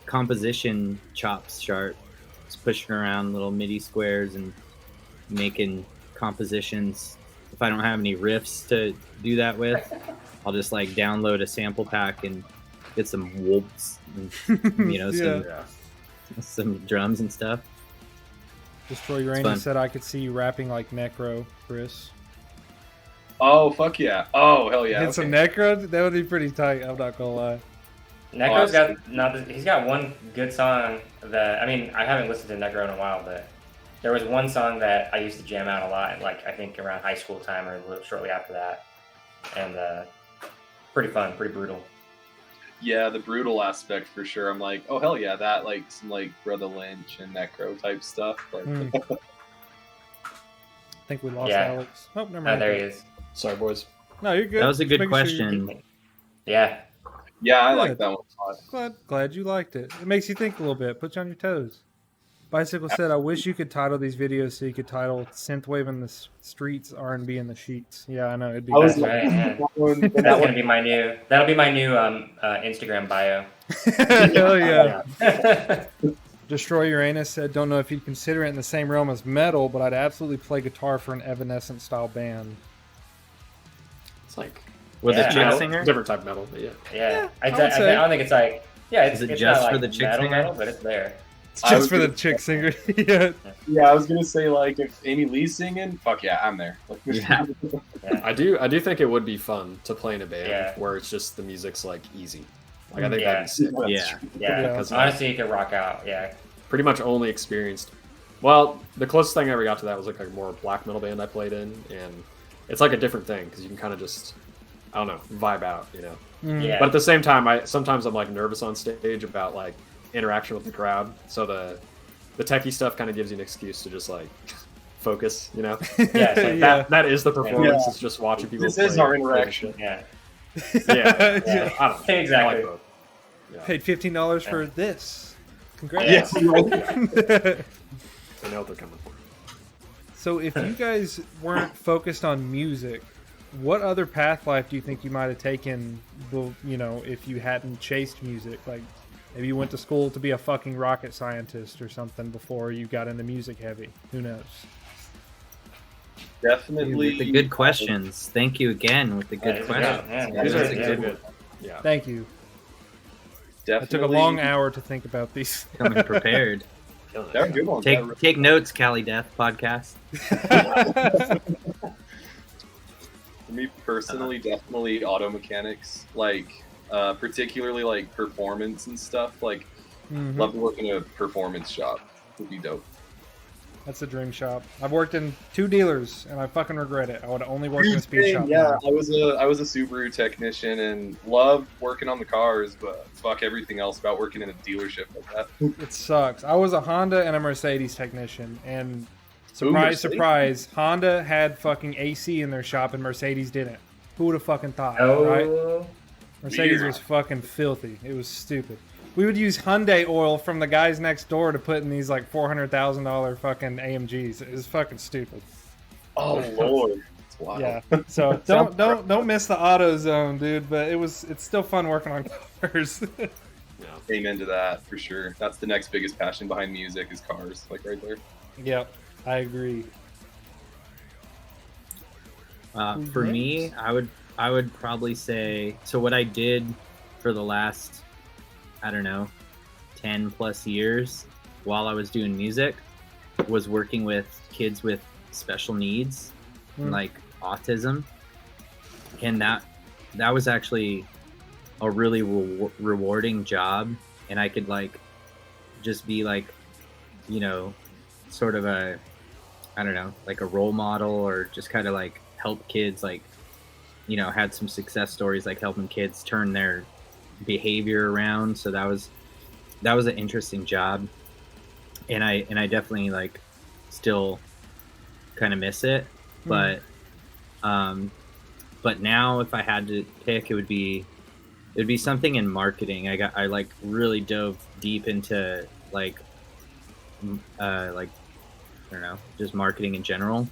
composition chops sharp. Just pushing around little MIDI squares and making compositions. If I don't have any riffs to do that with, I'll just like download a sample pack and get some whoops and Yeah. some drums and stuff. Destroy fun. Uranus said I could see you rapping like Necro, Chris. Oh, fuck yeah. Oh, hell yeah. Hit some Necro? That would be pretty tight, I'm not gonna lie. Necro's he's got one good song that, I mean, I haven't listened to Necro in a while, but there was one song that I used to jam out a lot, like I think around high school time or shortly after that, and pretty fun, pretty brutal. Yeah, the brutal aspect for sure. I'm like, oh hell yeah, that like some like Brother Lynch and Necro type stuff. Like, I think we lost Yeah. Alex. Oh, never mind. There he is. Sorry, boys. No, you're good. That was a Just good making sure you're question. Yeah. yeah, I Good. like that one a lot. Glad you liked it. It makes you think a little bit. Puts you on your toes. Bicycle said, "I wish you could title these videos so you could title Synthwave in the Streets, R&B in the Sheets." Yeah, I know it'd be. That's bad. right. Yeah. That That's gonna be my new. That'll be my new Instagram bio. Hell yeah! Destroy Uranus said, "Don't know if you'd consider it in the same realm as metal, but I'd absolutely play guitar for an Evanescence style band." It's like With Yeah. a chick Metal. singer? different type of metal, but yeah. Yeah, I would say. I don't think it's like Is it it's just not for like the chick metal, singer? metal, but it's there. It's I just was for the gonna- chick singer. Yeah. Yeah, I was gonna say like if Amy Lee's singing, fuck yeah, I'm there. Like, Yeah. I do think it would be fun to play in a band Yeah. where it's just the music's like easy. Like I think Yeah. that'd be sick. Yeah. Yeah, Because honestly, you could rock out. Yeah, pretty much only experienced. Well, the closest thing I ever got to that was like a more black metal band I played in, and it's like a different thing because you can kind of just, I don't know, vibe out, you know. yeah. But at the same time, sometimes I'm like nervous on stage about like interaction with the crowd. So the techie stuff kind of gives you an excuse to just like focus, you know. Yeah, it's like Yeah. That is the performance. Yeah. It's just watching people. This is play- our play interaction. shit. yeah. Yeah, Yeah. I don't know. Exactly. I like both. Yeah. Paid $15 for this. Congrats. Yes. They know what they're coming for. So if you guys weren't focused on music, what other path life do you think you might have taken, you know, if you hadn't chased music? Like, maybe you went to school to be a fucking rocket scientist or something before you got into music heavy. Who knows? Definitely. With the good questions. Thank you again with the Yeah, good these are questions. good. Yeah, Yeah, These these are are they're good. good. Yeah. Thank you. It Definitely. took a long hour to think about these. Coming prepared. Killing it. They're good ones. Take notes, Cali Death podcast. For me personally, definitely auto mechanics, like particularly like performance and stuff. Like, Mhm. love to work in a performance shop. Would be dope. That's a dream shop. I've worked in 2 dealers, and I fucking regret it. I would only work in a speed shop. Yeah, now. I was a Subaru technician and loved working on the cars, but fuck everything else about working in a dealership like that. It sucks. I was a Honda and a Mercedes technician, and surprise, Mercedes? surprise, Honda had fucking AC in their shop and Mercedes didn't. Who would have fucking thought, right? Oh, Mercedes weird. was fucking filthy. It was stupid. We would use Hyundai oil from the guys next door to put in these like $400,000 fucking AMGs. It was fucking stupid. Oh lord, it's wild. Yeah. So don't miss the auto zone, dude. But it's still fun working on cars. Yeah. Amen to that for sure. That's the next biggest passion behind music is cars, like right there. Yep, I agree. For me, I would probably say, so what I did for the last, I don't know, 10 plus years while I was doing music was working with kids with special needs, like autism. And that was actually a really rewarding job. And I could like just be like, you know, sort of a, I don't know, like a role model, or just kind of like help kids, like, you know, had some success stories, like helping kids turn their behavior around. So that was an interesting job, and I definitely like still kind of miss it, but now if I had to pick, it'd be something in marketing. I like really dove deep into like I don't know, just marketing in general,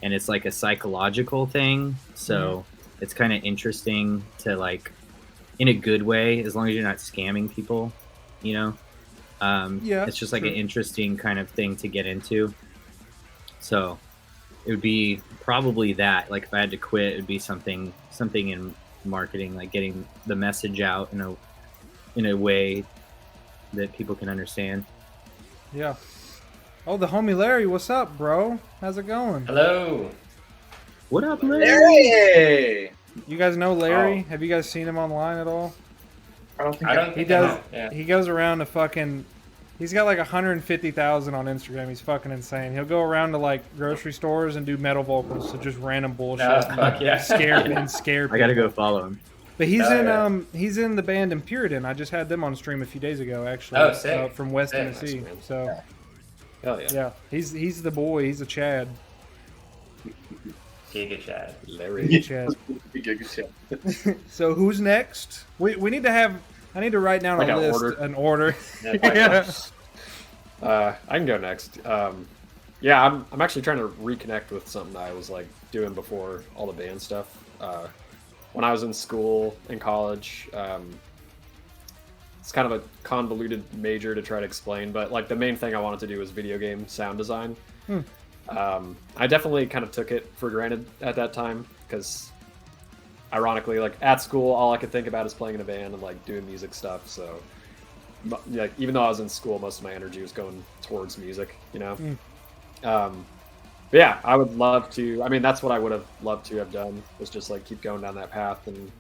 and it's like a psychological thing, so it's kind of interesting to like, in a good way, as long as you're not scamming people, you know. Yeah, it's just like sure. an interesting kind of thing to get into. So it would be probably that. Like if I had to quit, it'd be something in marketing, like getting the message out in a way that people can understand. Yeah. Oh, the homie Larry, what's up, bro? How's it going? hello. What up, Larry? Hey! You guys know Larry? Have you guys seen him online at all? I don't think I don't He think does. I know. Yeah. He goes around to fucking. He's got like 150,000 on Instagram. He's fucking insane. He'll go around to like grocery stores and do metal vocals, so just random bullshit. No, fuck yeah. Scare people. I gotta go follow him. But he's Oh, in yeah. he's in the band Impuritan. I just had them on stream a few days ago, actually. Oh, sick. From West Sick. Tennessee. Nice, man. So Hell yeah. yeah, he's the boy. He's a Chad. Giga Chad. Larry. Chad. Giga Chad. So who's next? We need to have. I need to write down Like a an list, order. an order. Yeah. I can go next. Yeah, I'm actually trying to reconnect with something I was like doing before all the band stuff. When I was in school in college, it's kind of a convoluted major to try to explain, but like the main thing I wanted to do was video game sound design. I definitely kind of took it for granted at that time because, ironically, like at school, all I could think about is playing in a band and like doing music stuff. So, like even though I was in school, most of my energy was going towards music, you know. But yeah, I would love to. I mean, that's what I would have loved to have done, was just like keep going down that path. And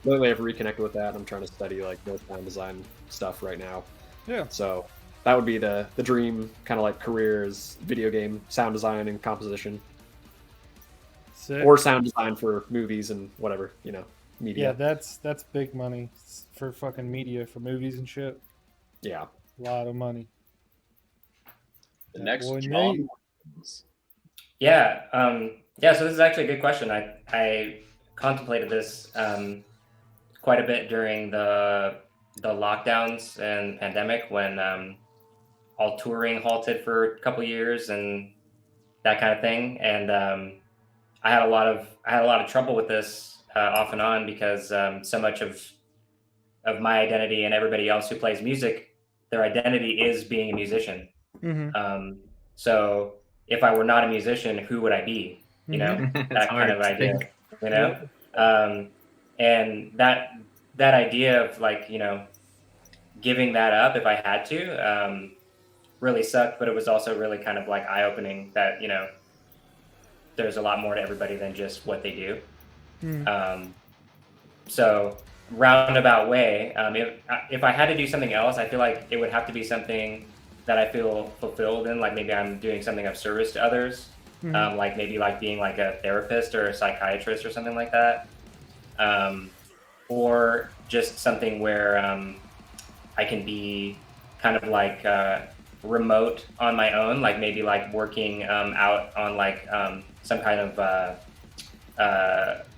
lately, I've reconnected with that. I'm trying to study like more sound design stuff right now. Yeah. So that would be the dream kind of like career, is video game sound design and composition, Sick. or sound design for movies and whatever, you know, media. Yeah, that's big money for fucking media, for movies and shit. Yeah. A lot of money. The next boy, John. Nate. Yeah, so this is actually a good question. I contemplated this quite a bit during the lockdowns and pandemic, when all touring halted for a couple years and that kind of thing. And I had a lot of trouble with this off and on, because so much of my identity and everybody else who plays music, their identity is being a musician. So if I were not a musician, who would I be? You know, that kind of idea, you know? And that idea of like, you know, giving that up if I had to, really sucked, but it was also really kind of like eye-opening that, you know, there's a lot more to everybody than just what they do. So roundabout way, if I had to do something else, I feel like it would have to be something that I feel fulfilled in, like maybe I'm doing something of service to others, like maybe like being like a therapist or a psychiatrist or something like that, or just something where I can be kind of like remote on my own, like maybe like working out on like some kind of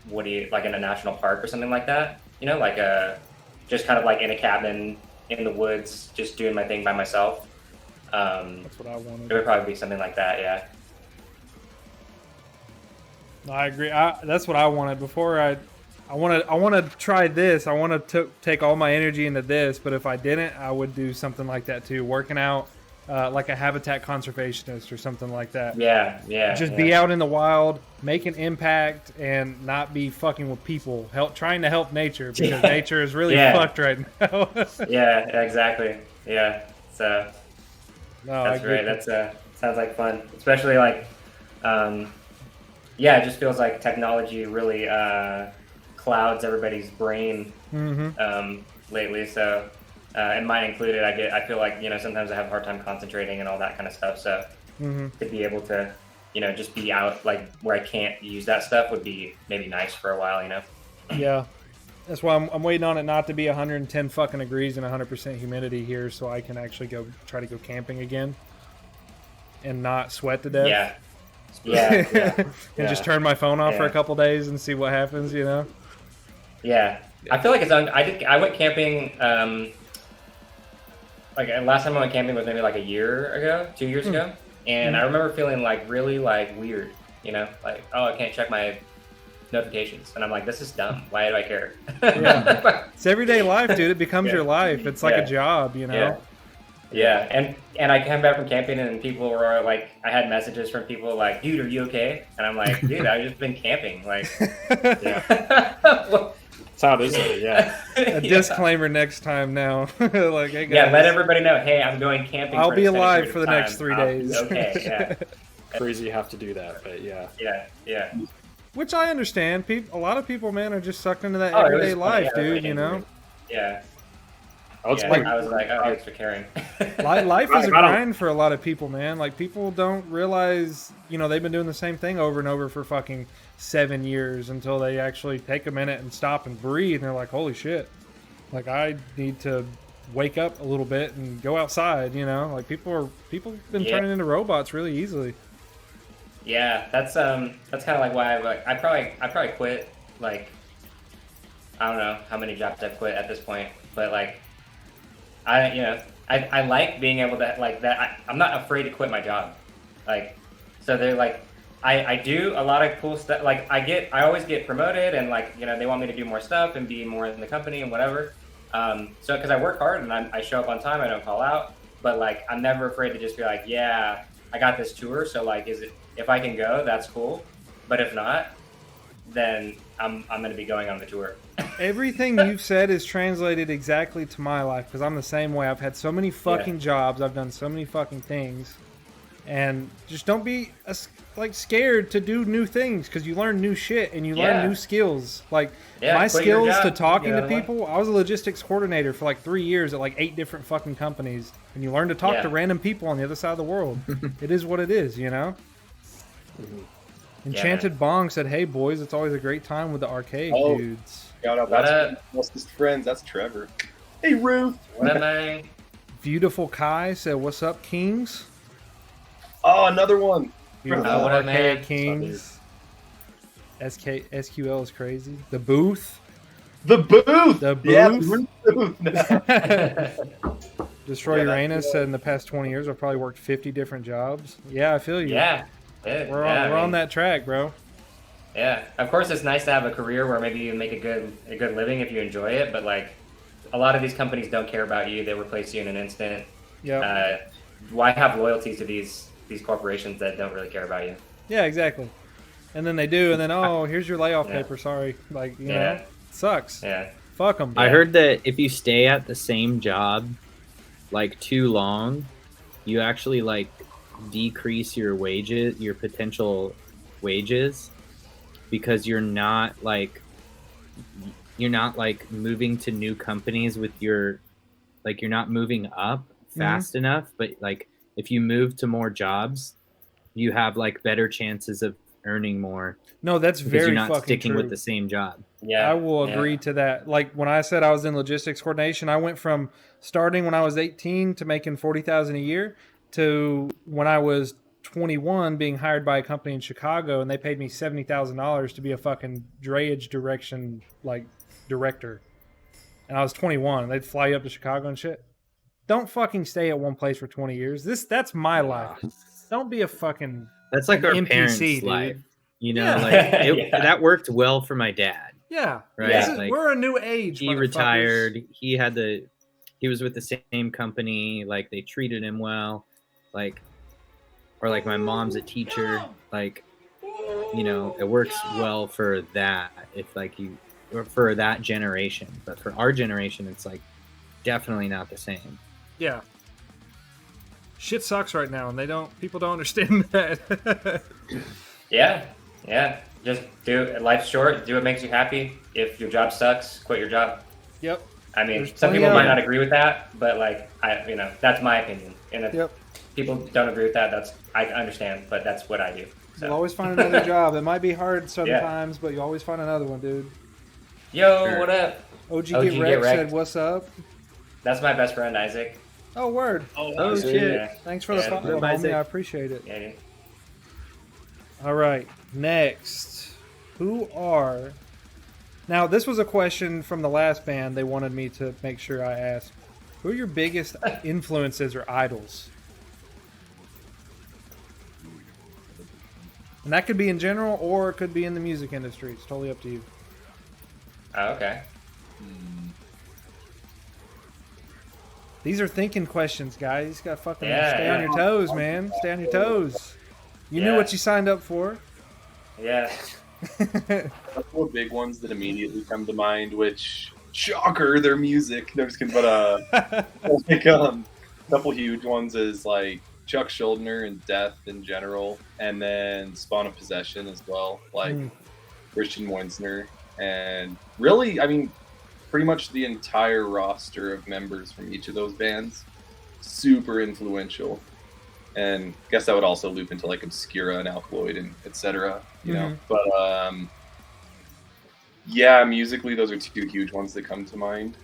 like in a national park or something like that, you know, like just kind of like in a cabin in the woods, just doing my thing by myself. That's what I wanted. It would probably be something like that, yeah. I agree. That's what I wanted before. I want to try this. I want to take all my energy into this. But if I didn't, I would do something like that too. Working out, like a habitat conservationist or something like that. Yeah. Just be out in the wild, make an impact, and not be fucking with people. Trying to help nature, because nature is really fucked right now. Yeah, exactly. Yeah. So that's great. That. That's sounds like fun, especially like, it just feels like technology really clouds everybody's brain lately. So, and mine included, I feel like, you know, sometimes I have a hard time concentrating and all that kind of stuff. So to be able to, you know, just be out like where I can't use that stuff would be maybe nice for a while, you know? Yeah. That's why I'm waiting on it not to be 110 fucking degrees and 100% humidity here, so I can actually try to go camping again and not sweat to death. Yeah. And just turn my phone off for a couple days and see what happens, you know? Yeah. I feel like I went camping, like last time I went camping was maybe like a year ago, 2 years ago. And I remember feeling like really like weird, you know, like, oh, I can't check my notifications, and I'm like, this is dumb. Why do I care? It's everyday life, dude. It becomes your life. It's like a job, you know. Yeah. And I came back from camping, and people were like, I had messages from people like, dude, are you okay? And I'm like, dude, I've just been camping. Like, That's how it is. A disclaimer next time now. Like, hey guys, let everybody know. Hey, I'm going camping. I'll for be an extended alive period for of the next time. 3 days. Okay. Yeah. Crazy you have to do that, but Yeah. Which I understand. A lot of people, man, are just sucked into that everyday life, dude. You know. Yeah. I was I was like, oh, thanks for caring. Life is a grind for a lot of people, man. Like, people don't realize, you know, they've been doing the same thing over and over for fucking 7 years until they actually take a minute and stop and breathe. And they're like, holy shit. Like, I need to wake up a little bit and go outside, you know? Like, people have been turning into robots really easily. Yeah, that's kind of like why I probably quit, like, I don't know how many jobs I've quit at this point, but like, I like being able to like that. I'm not afraid to quit my job, like, so they're like, I do a lot of cool stuff. Like I always get promoted, and like, you know, they want me to do more stuff and be more in the company and whatever. So because I work hard and I show up on time, I don't call out, but like I'm never afraid to just be like, yeah, I got this tour, so like, if I can go, that's cool, but if not, then I'm going to be going on the tour. Everything you've said is translated exactly to my life because I'm the same way. I've had so many fucking jobs. I've done so many fucking things. And just don't be like scared to do new things because you learn new shit and you learn new skills. Like my skills to talking to people, I was a logistics coordinator for like 3 years at like 8 different fucking companies. And you learn to talk to random people on the other side of the world. It is what it is, you know? Enchanted Bong said, "Hey boys, it's always a great time with the Arkaik dudes." Shout out, that's closest friends. That's Trevor. Hey Ruth. What am I? Beautiful Kai said, "What's up, Kings?" Oh, another one. Beautiful what up, man? Arkaik Kings. SQL is crazy. The booth. The booth. The Yeah, booth. the booth. Destroy Uranus said in the past 20 years I've probably worked 50 different jobs. Yeah, I feel you. Yeah. We're on that track, bro. Yeah, of course it's nice to have a career where maybe you make a good living if you enjoy it, but like a lot of these companies don't care about you. They replace you in an instant. Yeah. Why have loyalties to these corporations that don't really care about you? Yeah, exactly. And then they do, and then here's your layoff paper. Sorry, like you know, sucks. Yeah. Fuck them. I heard that if you stay at the same job like too long, you actually like decrease your wages, your potential wages, because you're not like moving to new companies with your, like you're not moving up fast enough. But like if you move to more jobs, you have like better chances of earning more. No, that's because very you're not fucking sticking true. with the same job. Yeah, I will agree to that. Like when I said I was in logistics coordination, I went from starting when I was 18 to making $40,000 a year to when I was 21 being hired by a company in Chicago, and they paid me $70,000 to be a fucking drayage direction like director. And I was 21, and they'd fly you up to Chicago and shit. Don't fucking stay at one place for 20 years. That's my life. Don't be a fucking That's like our NPC, parents' dude. life. You know, Yeah. like that worked well for my dad. Yeah, Right. Yeah. Like, we're a new age. he motherfuckers. retired. He was with the same company. Like they treated him well. Like, or like my mom's a teacher. Like, you know, it works well for that. If like or for that generation, but for our generation, it's like definitely not the same. Yeah. Shit sucks right now, and people don't understand that. Yeah. Just do it. Life's short. Do what makes you happy. If your job sucks, quit your job. Yep. I mean, There's some plenty people of might it. not agree with that, but like that's my opinion. And if people don't agree with that, I understand, but that's what I do. So. You'll always find another job. It might be hard sometimes, but you always find another one, dude. Yo, Sure. what up? OG OG Get Get Wrecked Wrecked. said, "What's up?" That's my best friend, Isaac. Oh, word. Oh shit! Yeah. Thanks for the Yeah, follow, Isaac. homie. I appreciate it. Yeah. All right, next. Now, this was a question from the last band. They wanted me to make sure I asked. Who are your biggest influences or idols? And that could be in general, or it could be in the music industry. It's totally up to you. Oh, okay. These are thinking questions, guys. You just gotta fucking Yeah, stay on yeah. your toes, man. Stay on your toes. You knew Yeah. what you signed up for. Yeah. A couple of big ones that immediately come to mind, which shocker, their music. No, just kidding, but like a couple huge ones is like Chuck Schuldiner and Death in general, and then Spawn of Possession as well, like Christian Wensner, and really, I mean, pretty much the entire roster of members from each of those bands, super influential. And I guess that would also loop into like Obscura and Alkaloid and etc. You know, but yeah, musically those are two huge ones that come to mind.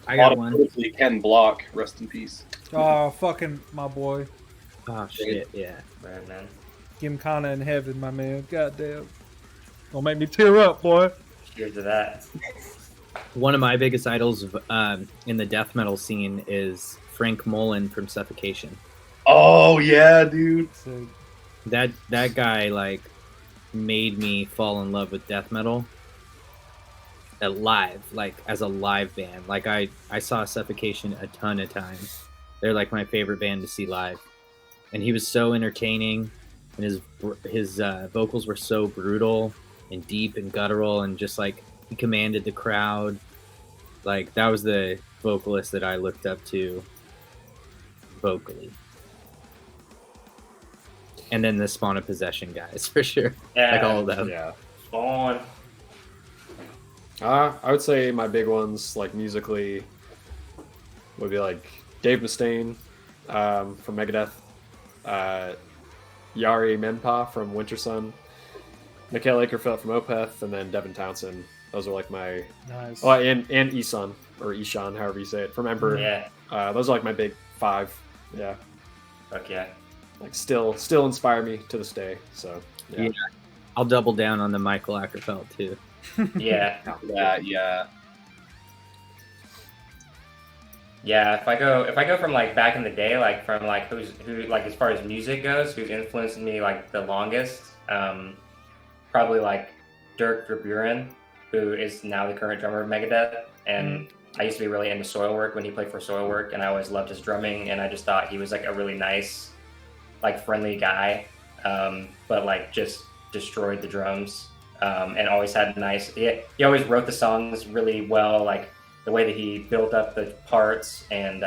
I got one. Honestly, Ken Block, rest in peace. Oh, fucking my boy. Oh shit! Yeah. Right, man. Gymkhana in heaven, my man. Goddamn. Don't make me tear up, boy. Cheers to that. One of my biggest idols in the death metal scene is Frank Mullen from Suffocation. Oh yeah, dude. So, That guy like made me fall in love with death metal. live, like as a live band. Like I saw Suffocation a ton of times. They're like my favorite band to see live, and he was so entertaining, and his vocals were so brutal and deep and guttural, and just like he commanded the crowd. Like that was the vocalist that I looked up to vocally. And then the Spawn of Possession guys, for sure. Yeah. Like all of them. Yeah. Spawn. I would say my big ones, like musically, would be like Dave Mustaine from Megadeth, Yari Menpa from Wintersun, Mikael Akerfeldt from Opeth, and then Devin Townsend. Those are like my Nice. oh, and Isan or Ishan, however you say it, from Emperor. Yeah. Those are like my big 5. Yeah, Fuck yeah. like still inspire me to this day. So yeah. I'll double down on the Michael Ackerfeld too. Yeah. Yeah. Yeah, if I go from like back in the day, like from like who like as far as music goes, who's influenced me like the longest, probably like Dirk Verburen, who is now the current drummer of Megadeth, and I used to be really into Soilwork when he played for Soilwork, and I always loved his drumming, and I just thought he was like a really nice, like friendly guy, but like just destroyed the drums, and always had nice. He always wrote the songs really well, like the way that he built up the parts, and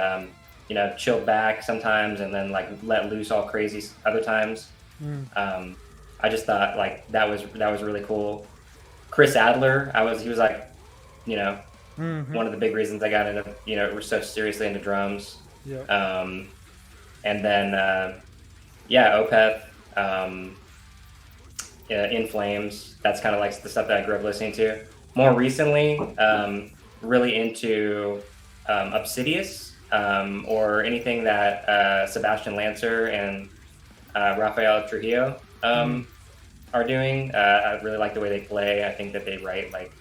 you know, chilled back sometimes, and then like let loose all crazy other times. I just thought like that was really cool. Chris Adler, he was like, you know, one of the big reasons I got into, you know, we're so seriously into drums. Yeah. And then Opeth, In Flames. That's kind of like the stuff that I grew up listening to. More recently, really into Obsidious, or anything that Sebastian Lancer and Rafael Trujillo are doing. I really like the way they play. I think that they write like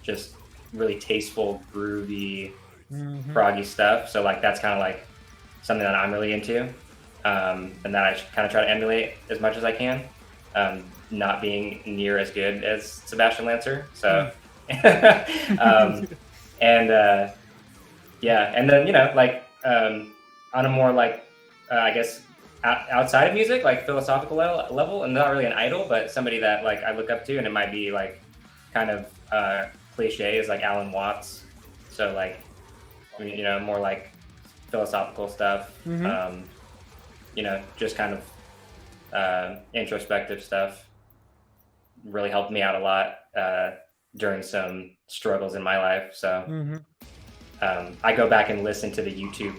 just really tasteful, groovy, proggy stuff. So like that's kind of like something that I'm really into, and that I kind of try to emulate as much as I can. Not being near as good as Sebastian Lancer, so and then you know, like on a more like I guess outside of music, like philosophical level, and not really an idol, but somebody that like I look up to, and it might be like kind of cliche, is like Alan Watts. So like, you know, more like philosophical stuff. You know, just kind of introspective stuff. Really helped me out a lot during some struggles in my life. So I go back and listen to the YouTube.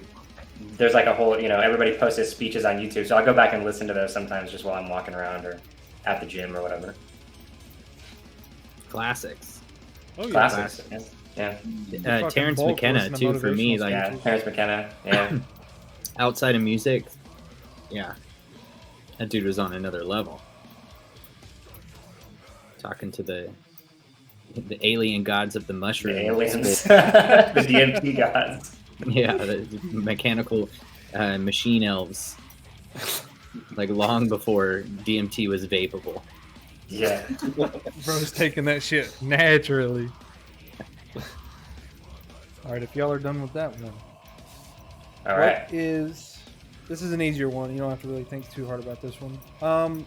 There's like a whole, you know, everybody posts his speeches on YouTube, so I go back and listen to those sometimes just while I'm walking around or at the gym or whatever. Classics. Oh, yeah. Classics. Yeah. Terrence McKenna too for me. Like Yeah, Terrence McKenna. Yeah. outside of music, yeah, that dude was on another level. Talking to the alien gods of the mushroom. The aliens. The DMT gods. Yeah, the mechanical machine elves. Like long before DMT was vapable. Yeah. Bro's taking that shit naturally. All right, if y'all are done with that one. All right. This is an easier one. You don't have to really think too hard about this one.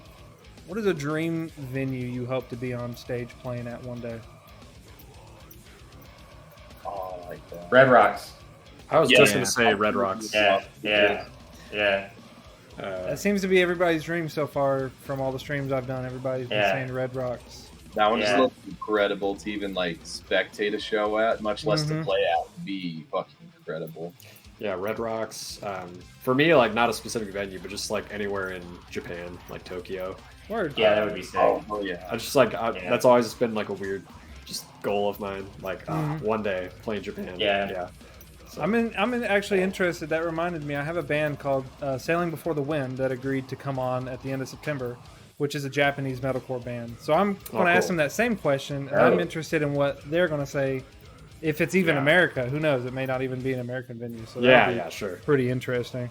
What is a dream venue you hope to be on stage playing at one day? Oh, I like that. Red Rocks. I was Yeah. just gonna say Red Rocks. Yeah. That seems to be everybody's dream so far from all the streams I've done. Everybody's been Yeah. saying Red Rocks. That one just Yeah. looks incredible to even like spectate a show at, much less to play at. Would be fucking incredible. Yeah, Red Rocks. For me, like not a specific venue, but just like anywhere in Japan, like Tokyo. Word. Yeah, that would be sick. Oh yeah. I just like Yeah. that's always been like a weird, just goal of mine. Like one day playing Japan. Yeah. So, I'm actually interested. That reminded me. I have a band called Sailing Before the Wind that agreed to come on at the end of September, which is a Japanese metalcore band. So I'm going to ask cool. them that same question, and Oh. I'm interested in what they're going to say. If it's even Yeah. America, who knows? It may not even be an American venue. So yeah, that'd be yeah, sure. pretty interesting.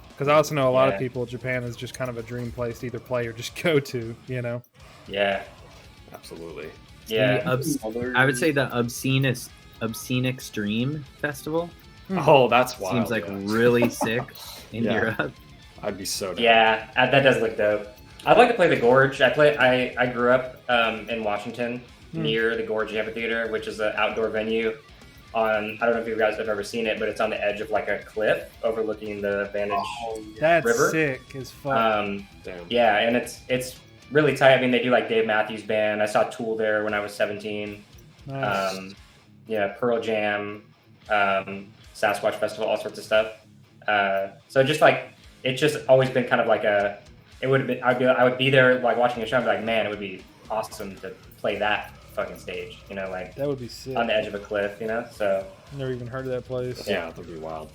Because I also know a lot of Yeah. people, Japan is just kind of a dream place to either play or just go to, you know? Yeah. Absolutely. Yeah. I would say the Obscene Extreme Festival Oh, that's wild. seems like yeah. really sick in Yeah. Europe. I'd be so down. Yeah, that does look dope. I'd like to play the Gorge. I grew up in Washington near the Gorge Amphitheater, which is an outdoor venue on, I don't know if you guys have ever seen it, but it's on the edge of like a cliff overlooking the Vantage. That's River? sick as fuck. Damn. Yeah, and it's really tight. I mean, they do like Dave Matthews Band. I saw Tool there when I was 17. Nice. Yeah, Pearl Jam, Sasquatch Festival, all sorts of stuff. So just like, it's just always been kind of like a, it would have been, I would be there like watching a show and be like, man, it would be awesome to play that fucking stage, you know, like That would be sick. on the edge of a cliff, you know? So Never even heard of that place. Yeah, that'd be wild.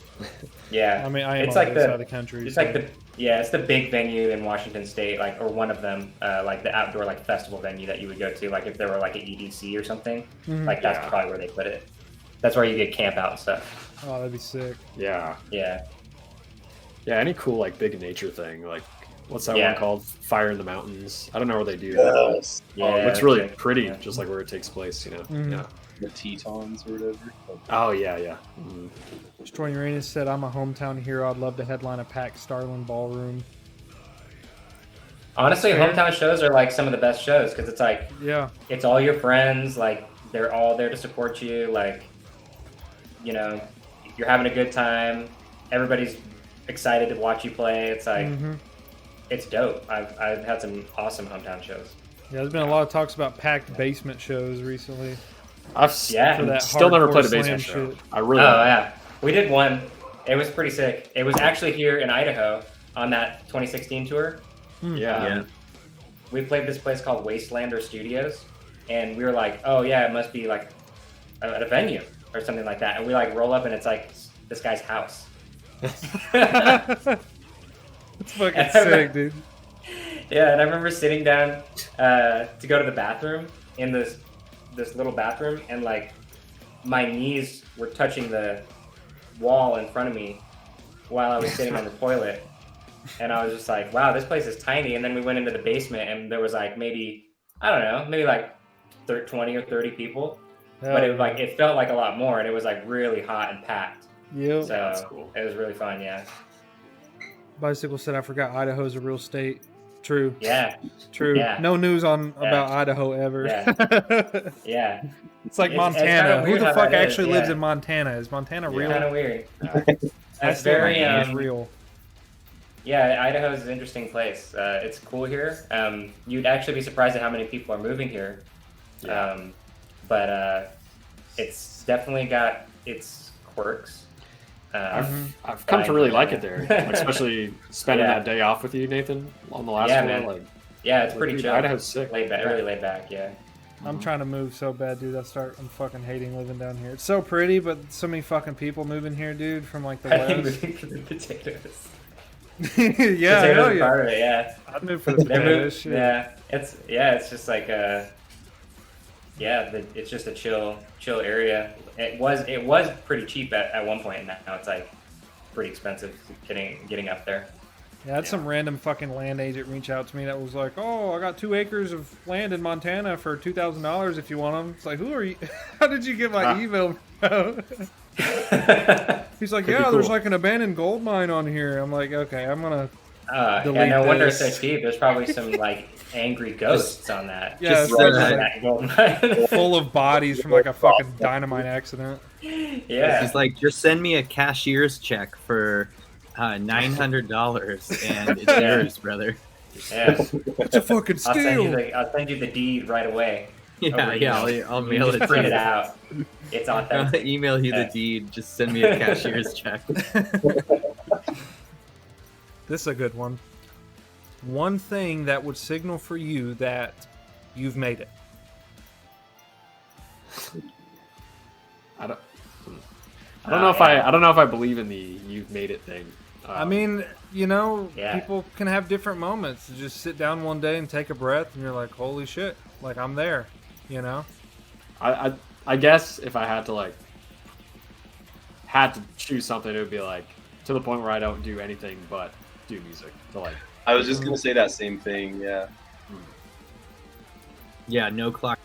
yeah, I mean, I am it's on like the other the, side of the country. it's so- like it's the big venue in Washington State, like, or one of them, like the outdoor like festival venue that you would go to, like if there were like an EDC or something, Mhm. like that's Yeah. probably where they put it. That's where you get camp out and stuff. Oh, that'd be sick. Yeah. Yeah. Yeah, any cool like big nature thing, like what's that Yeah. one called? Fire in the Mountains. I don't know where they do that. Yes. Yeah. Oh, it looks really okay. pretty, Yeah. just like where it takes place, you know. Mhm. Yeah. The Tetons or whatever. Oh yeah, yeah. Mhm. Destroying Uranus said, I'm a hometown hero. I'd love to headline a packed Starland ballroom. Honestly, Fair. hometown shows are like some of the best shows because it's like Yeah. it's all your friends, like they're all there to support you, like, you know, you're having a good time, everybody's excited to watch you play. It's like Mhm. it's dope. I've had some awesome hometown shows. Yeah, there's been a lot of talks about packed basement shows recently. Yeah. For that Still never hardcore played a slam basement show. shit. I really. Oh yeah, we did one. It was pretty sick. It was actually here in Idaho on that 2016 tour. Yeah. Yeah. We played this place called Wastelander Studios, and we were like, oh yeah, it must be like at a venue or something like that. And we like roll up, and it's like this guy's house. It's fucking sick, dude. Yeah, and I remember sitting down to go to the bathroom in this little bathroom, and like my knees were touching the wall in front of me while I was sitting on the toilet, and I was just like, wow, this place is tiny. And then we went into the basement, and there was like maybe, I don't know, maybe like 20 or 30 people, but it felt like a lot more, and it was like really hot and packed. Yep. So that's cool. it was really fun. Yeah, Bicycle said, I forgot Idaho's a real state. True. yeah, True. Yeah. No news on Yeah. about Idaho ever. Yeah. yeah. It's like It's Montana. kinda Who weird the how fuck that is, actually lives yeah. in Montana? Is Montana real? Kind of weird. That's It's very it's real. Yeah, Idaho is an interesting place. It's cool here. You'd actually be surprised at how many people are moving here. Yeah. But it's definitely got its quirks. I've come to really like it there, Yeah. especially spending Yeah. that day off with you, Nathan, on the last Yeah, one. man. Like, Yeah, it's pretty dude, chill. Idaho's sick. Laid back, really laid back. Yeah. I'm trying to move so bad, dude. I'm fucking hating living down here. It's so pretty, but so many fucking people moving here, dude, from like the I think west. moving for the potatoes. Yeah, Potatoes hell are yeah. part of it. Yeah. I'd move for the They're potatoes. mov- Shit. yeah, it's just like it's just a chill area. It was pretty cheap at one point, and now it's like pretty expensive getting up there. Yeah, I had some random fucking land agent reach out to me that was like, "Oh, I got 2 acres of land in Montana for $2,000 if you want them." It's like, who are you? How did you get my email, bro? He's like, Could be "Yeah, there's cool. like an abandoned gold mine on here." I'm like, "Okay, I'm gonna." Yeah, Delete no wonder this. it's so cheap. There's probably some like angry ghosts on that. Yeah, Just it's right like- on that gold mine. Full of bodies from like a fucking dynamite accident. Yeah. He's like, just send me a cashier's check for $900 and it's Yeah. yours, brother. Yeah. It's a fucking I'll steal. send you the deed right away. Yeah, Over yeah, email. I'll You mail just it to print you. it out. It's I'll authentic. email you the Yeah. deed. Just send me a cashier's check. This is a good one. One thing that would signal for you that you've made it. I don't know if I don't know if I believe in the "you've made it" thing. I mean, you know, Yeah. people can have different moments. You just sit down one day and take a breath, and you're like, "Holy shit!" Like I'm there. You know. I guess if I had to choose something, it would be like to the point where I don't do anything but do music. So like, I was just gonna say that same thing. Yeah. Yeah, no clock.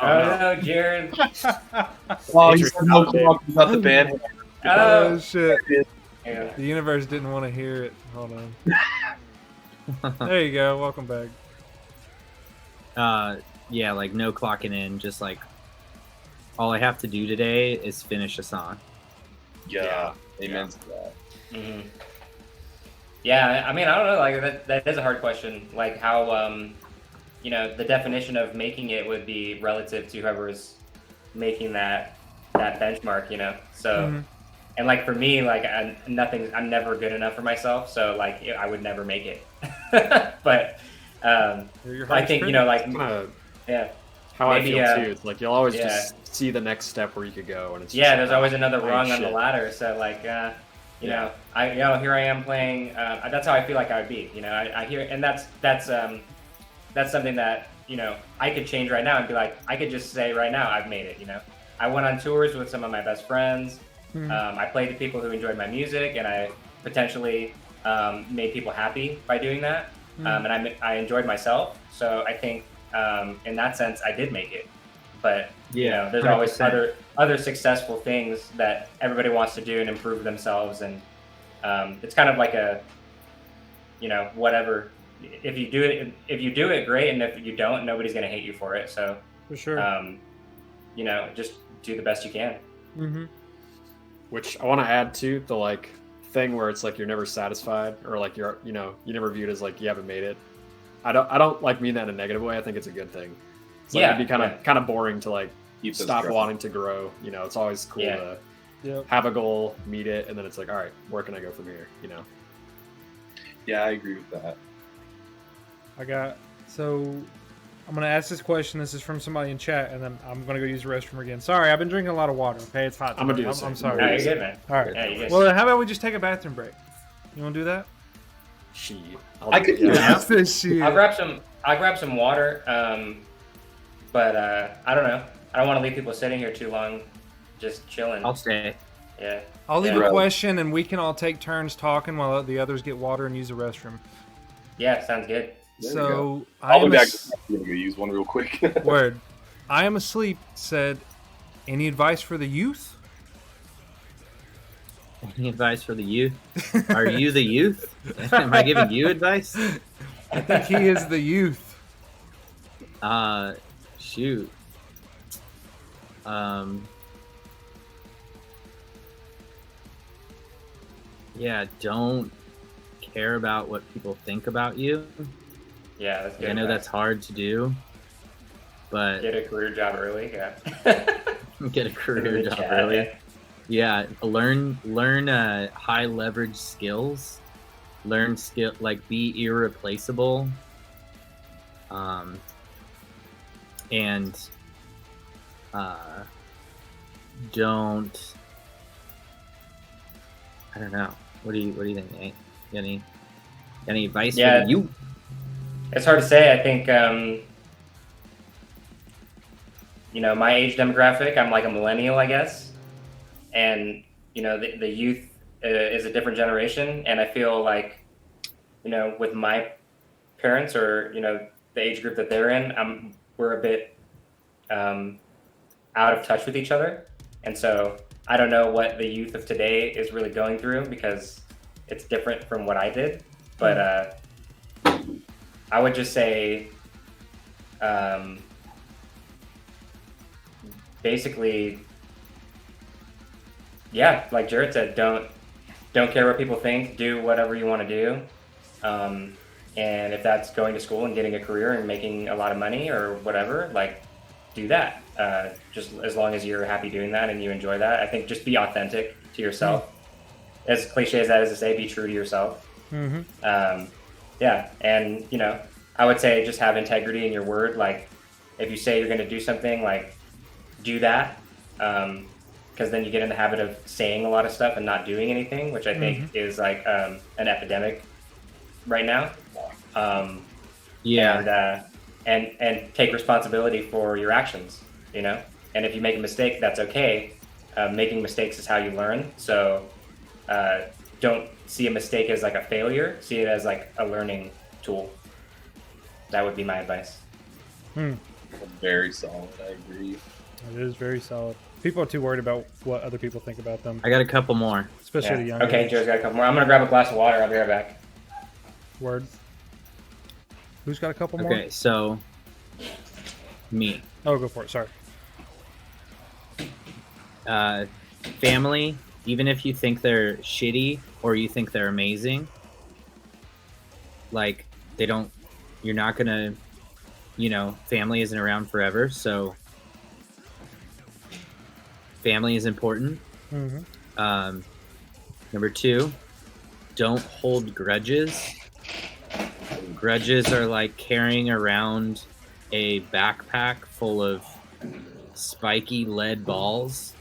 Oh no, Jared. Oh, he you said said no no talk about the band. Oh Oh, shit! yeah. The universe didn't want to hear it. Hold on. There you go. Welcome back. Yeah, like no clocking in. Just like all I have to do today is finish a song. Yeah, amen to that. hmm Yeah, I mean, I don't know. Like that is a hard question. Like how the definition of making it would be relative to whoever's making that benchmark. So. Mhm. And like for me, like I'm never good enough for myself, so like I would never make it. But You're your I hardest think critic. like Kinda yeah, how Maybe, I feel too. It's like you'll always yeah. just see the next step where you could go, and it's yeah. just There's like, always another I ain't rung on the shit. ladder. So like you know, here I am playing. That's how I feel like I would be. I hear, and that's something that I could change right now and be like, I could just say right now I've made it. I went on tours with some of my best friends. I played to people who enjoyed my music, and I potentially made people happy by doing that. And I enjoyed myself. So I think in that sense, I did make it. But there's always 100%. other successful things that everybody wants to do and improve themselves, and it's kind of like a whatever. If you do it, great, and if you don't, nobody's gonna hate you for it. So For sure. just do the best you can. Mm-hmm. Which I want to add to the like thing where it's like you're never satisfied, or like you never viewed as like you haven't made it. I don't like mean that in a negative way. I think it's a good thing. It's like, Yeah, it'd be kind of boring to like Keep those stop growing. wanting to grow. It's always cool Yeah. to Yep. have a goal, meet it, and then it's like, all right, where can I go from here? Yeah, I agree with that. I'm gonna ask this question. This is from somebody in chat, and then I'm gonna go use the restroom again. Sorry, I've been drinking a lot of water. Okay, it's hot. I'm gonna today. do the same. I'm sorry. No, you're good, man. All right. Yeah, you're good. Well, how about we just take a bathroom break? You want to do that? Shit. I could do that. This shit. I'll grab some water. But I don't know. I don't want to leave people sitting here too long, just chilling. I'll stay. Yeah. I'll leave Yeah. a question, and we can all take turns talking while the others get water and use the restroom. Yeah, sounds good. There we So I'll be back. as- I'm gonna use one real quick. Word. I am asleep. Said, any advice for the youth? Any advice for the youth? Are you the youth? Am I giving you advice? I think he is the youth. Shoot. Yeah, don't care about what people think about you. Yeah, that's good. I know that's hard to do, but Get a career job early. Yeah. get a career In the job chat, early. Yeah, learn high leverage skills. Learn skill like be irreplaceable. And don't. I don't know. What do you think, Nate? Any advice Yeah. for the youth? It's hard to say. I think my age demographic. I'm like a millennial, I guess, and the youth is a different generation, and I feel like with my parents or the age group that they're in, we're a bit out of touch with each other, and so I don't know what the youth of today is really going through because it's different from what I did, but I would just say basically, yeah, like Jared said, don't care what people think, do whatever you want to do, and if that's going to school and getting a career and making a lot of money or whatever, like do that, just as long as you're happy doing that and you enjoy that. I think just be authentic to yourself. As cliche as that is to say, be true to yourself. Mm-hmm. Yeah, and I would say just have integrity in your word. Like if you say you're going to do something, like do that, because then you get in the habit of saying a lot of stuff and not doing anything, which I think is like an epidemic right now. Yeah. And take responsibility for your actions. And if you make a mistake, that's okay. Making mistakes is how you learn. So don't see a mistake as like a failure. See it as like a learning tool. That would be my advice. Very solid. I agree. It is very solid. People are too worried about what other people think about them, I got a couple more. especially the Yeah. younger. Okay, age. Joe's got a couple more. I'm gonna grab a glass of water. I'll be right back. Word. Who's got a couple more? Okay, so me. Oh, go for it. Sorry. Family, even if you think they're shitty or you think they're amazing, like they don't, you're not gonna, family isn't around forever, so family is important. Mm-hmm. Number 2, don't hold grudges. Grudges are like carrying around a backpack full of spiky lead balls.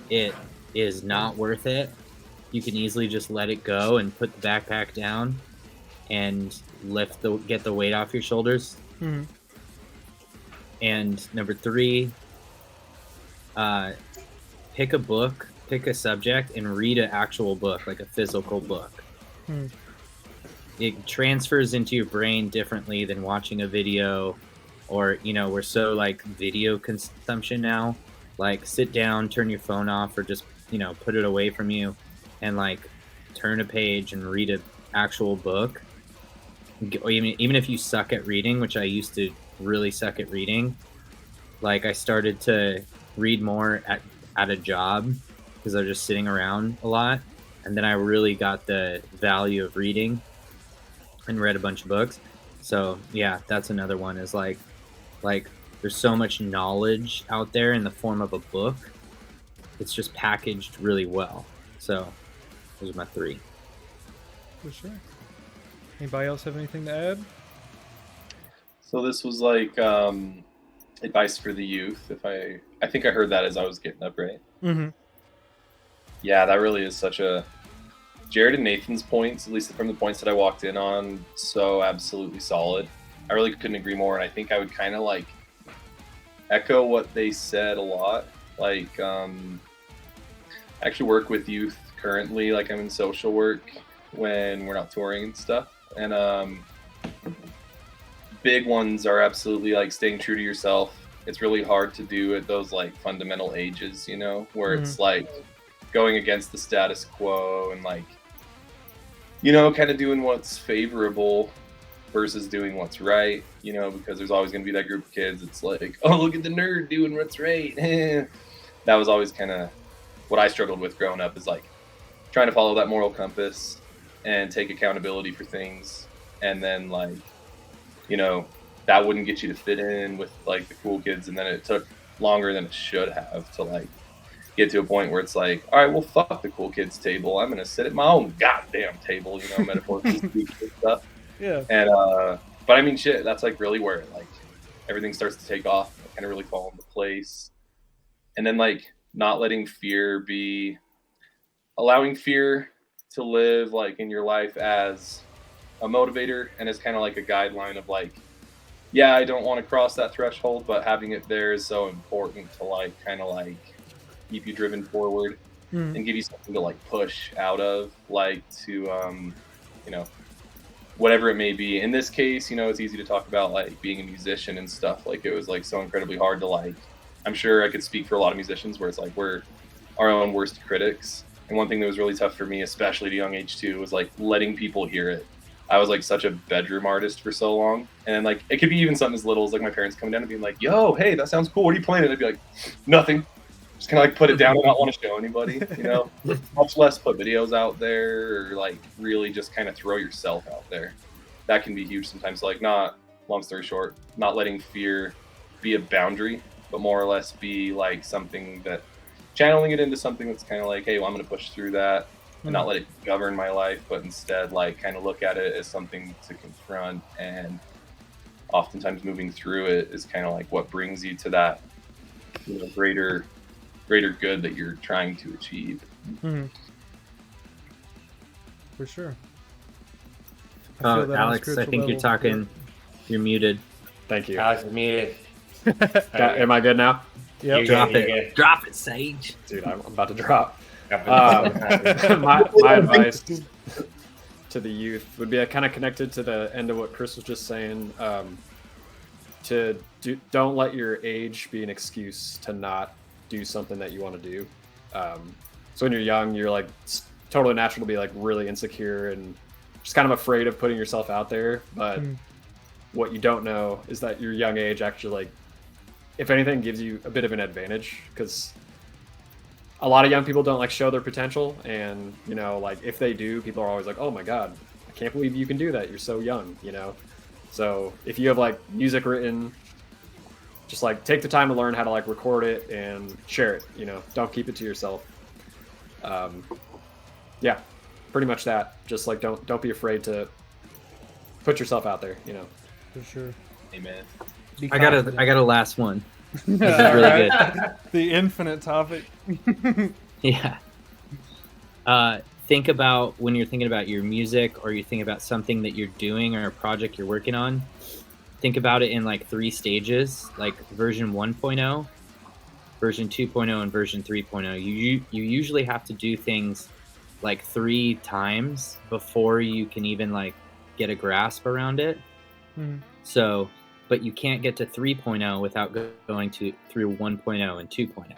It is not worth it. You can easily just let it go and put the backpack down and get the weight off your shoulders. Mm-hmm. And number 3, pick a book, pick a subject, and read an actual book, like a physical book. Hmm. It transfers into your brain differently than watching a video, or we're so like video consumption now. Like sit down, turn your phone off, or just put it away from you, and like turn a page and read an actual book. Or even if you suck at reading, which I used to really suck at reading, like I started to read more at a job because I was just sitting around a lot, and then I really got the value of reading and read a bunch of books. So yeah, that's another one, is like there's so much knowledge out there in the form of a book. It's just packaged really well. So those are my 3. For sure. Anybody else have anything to add? So this was like advice for the youth. I think I heard that as I was getting up, right? Mm-hmm. Yeah, that really is such a Jared and Nathan's points, at least from the points that I walked in on, so absolutely solid. I really couldn't agree more, and I think I would kind of like echo what they said a lot. Like, I actually work with youth currently. Like, I'm in social work when we're not touring and stuff. And big ones are absolutely like staying true to yourself. It's really hard to do at those like fundamental ages, where it's like going against the status quo and like, kind of doing what's favorable versus doing what's right, because there's always going to be that group of kids. It's like, oh, look at the nerd doing what's right. That was always kind of what I struggled with growing up, is like trying to follow that moral compass and take accountability for things. And then like, that wouldn't get you to fit in with like the cool kids. And then it took longer than it should have to like get to a point where it's like, all right, well, fuck the cool kids table. I'm going to sit at my own goddamn table, metaphorically speaking and stuff. Yeah. And, but I mean, shit, that's like really where like everything starts to take off, kind of really fall into place. And then like not letting fear allowing fear to live like in your life as a motivator and as kind of like a guideline of like, yeah, I don't want to cross that threshold, but having it there is so important to like kind of like keep you driven forward and give you something to like push out of, like to whatever it may be. In this case, it's easy to talk about like being a musician and stuff. Like it was like so incredibly hard to like, I'm sure I could speak for a lot of musicians where it's like we're our own worst critics. And one thing that was really tough for me, especially at a young age too, was like letting people hear it. I was like such a bedroom artist for so long. And like, it could be even something as little as like my parents coming down and being like, yo, hey, that sounds cool. What are you playing? And I'd be like, nothing. Just kind of like put it down and not want to show anybody, much less put videos out there or like really just kind of throw yourself out there. That can be huge sometimes. So, like not, long story short, not letting fear be a boundary, but more or less be like something that, channeling it into something that's kind of like, hey, well, I'm going to push through that and not let it govern my life, but instead like kind of look at it as something to confront. And oftentimes moving through it is kind of like what brings you to that greater good that you're trying to achieve. For sure. Alex, I think you're talking. You're muted. Thank you. Alex is muted. Am I good now? Yep. Drop it, Sage. Dude, I'm about to drop. My advice to the youth would be kind of connected to the end of what Chris was just saying. don't let your age be an excuse to not do something that you want to do. So when you're young, you're like, it's totally natural to be like really insecure and just kind of afraid of putting yourself out there. But what you don't know is that your young age actually, like, if anything, gives you a bit of an advantage, because a lot of young people don't like show their potential, and you know, like if they do, people are always like, oh my god, I can't believe you can do that, you're so young, you know. So if you have like music written, just like take the time to learn how to like record it and share it, you know, don't keep it to yourself. Yeah, pretty much that. Just like don't be afraid to put yourself out there, you know. For sure. Amen. I got a last one. This is really good. The infinite topic. Yeah. Think about when you're thinking about your music, or you think about something that you're doing or a project you're working on. Think about it in like 3 stages, like version 1.0, version 2.0, and version 3.0. You usually have to do things like 3 times before you can even like get a grasp around it. So, but you can't get to 3.0 without going through 1.0 and 2.0.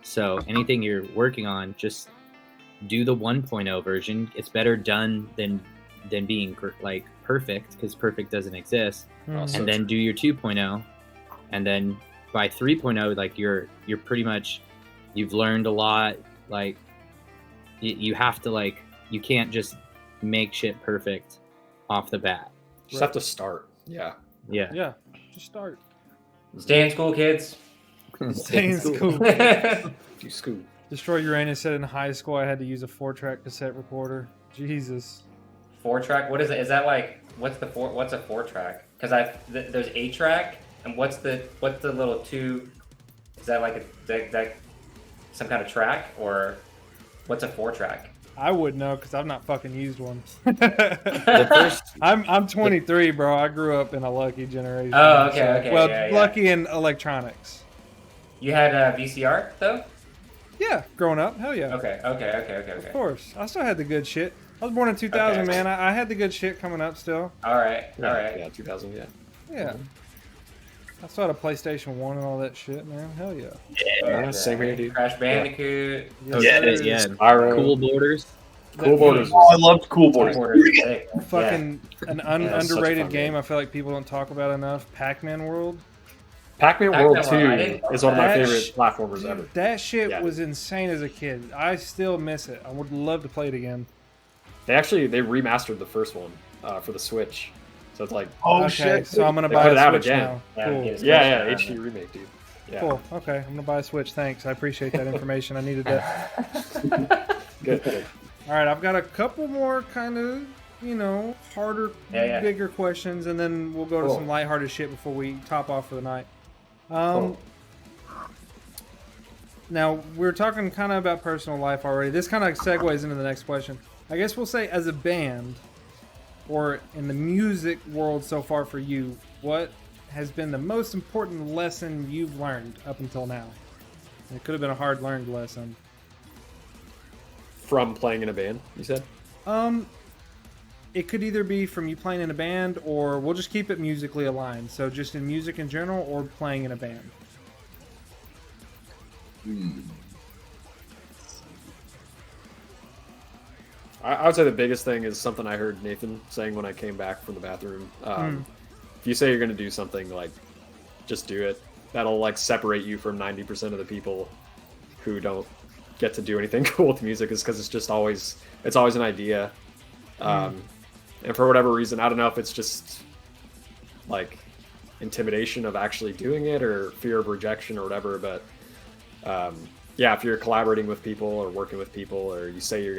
So anything you're working on, just do the 1.0 version. It's better done than being like perfect, because perfect doesn't exist. And then do your 2.0, and then by 3.0, like you're pretty much, you've learned a lot. Like you have to, like, you can't just make shit perfect off the bat. Just have to start. Yeah. Yeah, just start. Stay in school, kids. Stay in school. Do school. Destroy Uranus said in high school I had to use a 4-track cassette recorder. Jesus. 4-track? What is it? Is that like, what's a 4-track? Because there's 8-track, and what's the little 2? Is that like that some kind of track, or what's a 4-track? I would know, because I've not fucking used one. The first, I'm 23, bro. I grew up in a lucky generation. Oh, okay. Well, yeah. lucky in electronics. You had a VCR though? Yeah, growing up, hell yeah. Okay. Of course, I still had the good shit. I was born in 2000, Okay. man. I had the good shit coming up still. All right. Yeah, 2000. Yeah. Yeah. I still had a PlayStation 1 and all that shit, man. Hell yeah. Yeah, same here, dude. Crash Bandicoot. Yes, sir. Spyro. Cool Borders. Cool Borders. Oh, I loved Cool Borders. Sick. Fucking an Yeah, that's such a underrated fun game game. I feel like people don't talk about enough. Pac-Man World. Pac-Man Pac-Man World World, I 2 didn't- is one of my That favorite sh- platformers ever. That shit Yeah. was insane as a kid. I still miss it. I would love to play it again. They remastered the first one for the Switch. So it's like, Oh, Okay, shit. so I'm gonna They buy put a it out Switch again. now. Yeah, Cool. get a Switch. yeah, Yeah. HD remake, dude. Yeah. Cool. Okay, I'm gonna buy a Switch. Thanks. I appreciate that information. I needed that. Good. All right, I've got a couple more kind of, harder, Yeah. bigger questions, and then we'll go to Cool. some lighthearted shit before we top off for the night. Cool. Now, we're talking kind of about personal life already. This kind of segues into the next question. I guess we'll say, as a band, or in the music world so far for you, what has been the most important lesson you've learned up until now? And it could have been a hard learned lesson. From playing in a band, you said? It could either be from you playing in a band, or we'll just keep it musically aligned. So just in music in general, or playing in a band. I would say the biggest thing is something I heard Nathan saying when I came back from the bathroom. If you say you're going to do something, like, just do it. That'll, like, separate you from 90% of the people who don't get to do anything cool with music, is because it's always an idea. And for whatever reason, I don't know if it's just, like, intimidation of actually doing it, or fear of rejection, or whatever, but yeah, if you're collaborating with people or working with people, or you say you